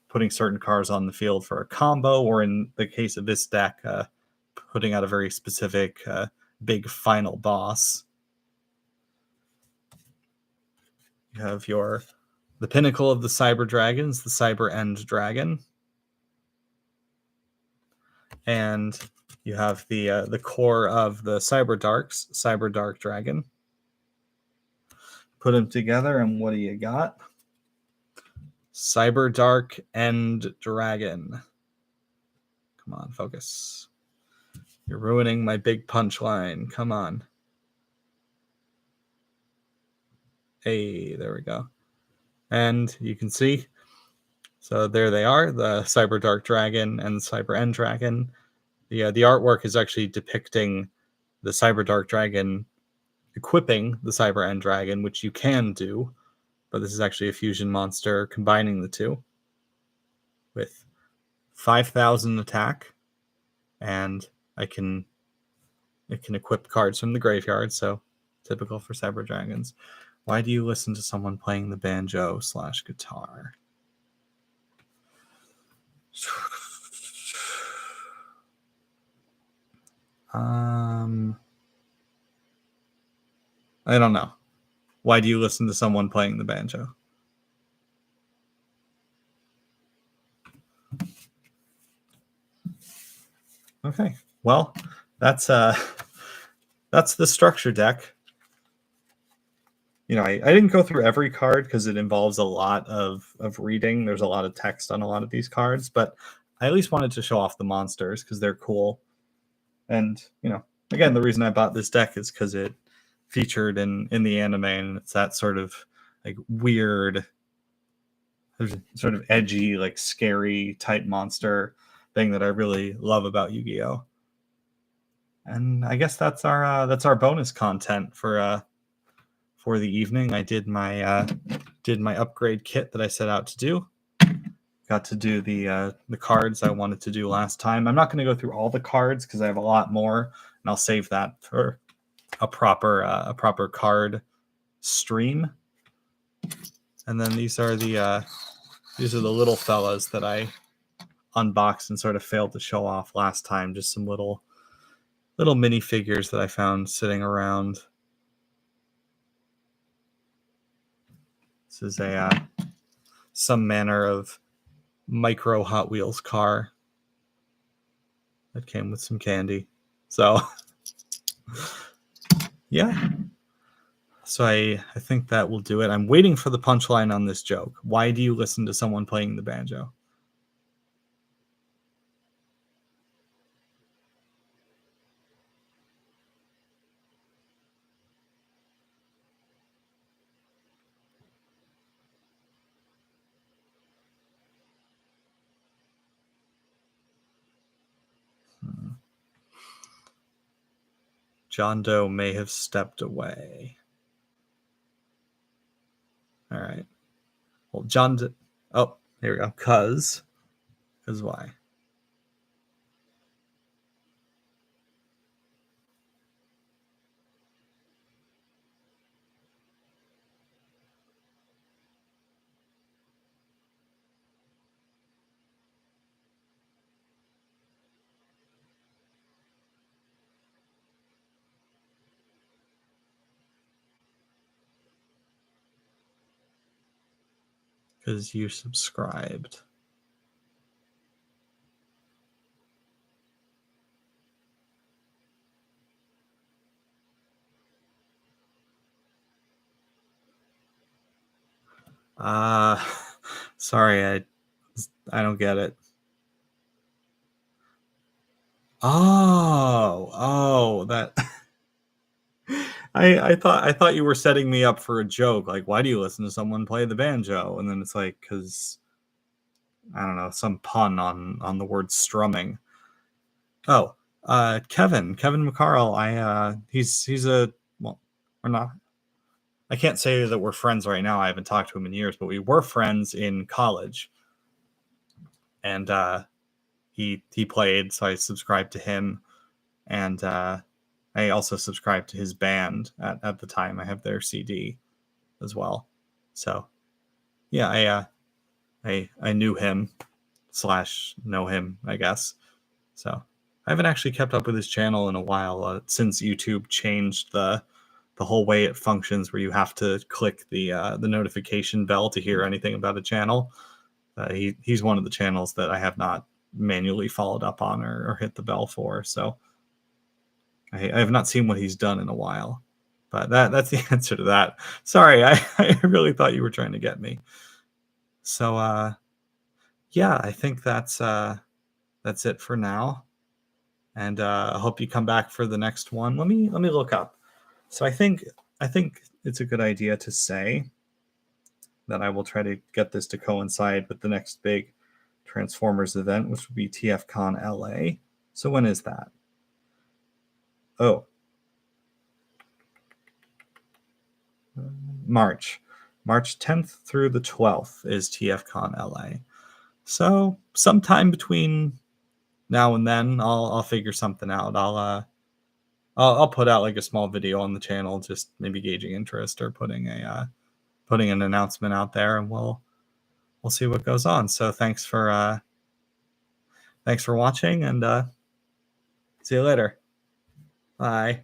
putting certain cards on the field for a combo, or in the case of this deck, putting out a very specific big final boss. You have the pinnacle of the Cyber Dragons, the Cyber End Dragon. And you have the core of the Cyber Darks, Cyber Dark Dragon. Put them together, and what do you got? Cyber Dark End Dragon. Come on, focus. You're ruining my big punchline. Come on. Hey, there we go. And you can see, so there they are, the Cyber Dark Dragon and Cyber End Dragon. The artwork is actually depicting the Cyber Dark Dragon equipping the Cyber End Dragon, which you can do, but this is actually a fusion monster combining the two with 5,000 attack, and it can equip cards from the graveyard, so typical for Cyber Dragons. Why do you listen to someone playing the banjo/guitar? I don't know. Why do you listen to someone playing the banjo? Okay, well, that's the structure deck. I didn't go through every card because it involves a lot of reading. There's a lot of text on a lot of these cards, but I at least wanted to show off the monsters because they're cool. And, again, the reason I bought this deck is because it featured in the anime, and it's that sort of like weird, sort of edgy, like scary type monster thing that I really love about Yu-Gi-Oh! And I guess that's our bonus content for the evening. I did my upgrade kit that I set out to do. Got to do the cards I wanted to do last time. I'm not going to go through all the cards because I have a lot more, and I'll save that for a proper card stream. And then these are the little fellas that I unboxed and sort of failed to show off last time. Just some little mini figures that I found sitting around. This is some manner of micro Hot Wheels car that came with some candy. So yeah. So I think that will do it. I'm waiting for the punchline on this joke. Why do you listen to someone playing the banjo? John Doe may have stepped away. All right. Well, oh, here we go. Cause why? Because you subscribed. Uh sorry, I don't get it. Oh, that I thought you were setting me up for a joke. Like, why do you listen to someone play the banjo? And then it's like, because I don't know, some pun on the word strumming. Oh, Kevin McCarl. He's a well, we're not. I can't say that we're friends right now. I haven't talked to him in years, but we were friends in college, and he played, so I subscribed to him, and I also subscribed to his band at the time. I have their CD as well, so yeah, I knew him slash know him, I guess. So I haven't actually kept up with his channel in a while since YouTube changed the whole way it functions, where you have to click the notification bell to hear anything about a channel. He's one of the channels that I have not manually followed up on or hit the bell for. So I have not seen what he's done in a while. But that's the answer to that. Sorry, I really thought you were trying to get me. So yeah, I think that's it for now. And I hope you come back for the next one. Let me look up. So I think it's a good idea to say that I will try to get this to coincide with the next big Transformers event, which will be TFCon LA. So when is that? Oh, March 10th through the 12th is TFCon LA. So sometime between now and then, I'll figure something out. I'll put out like a small video on the channel, just maybe gauging interest or putting an announcement out there, and we'll see what goes on. So thanks for watching, and see you later. Bye.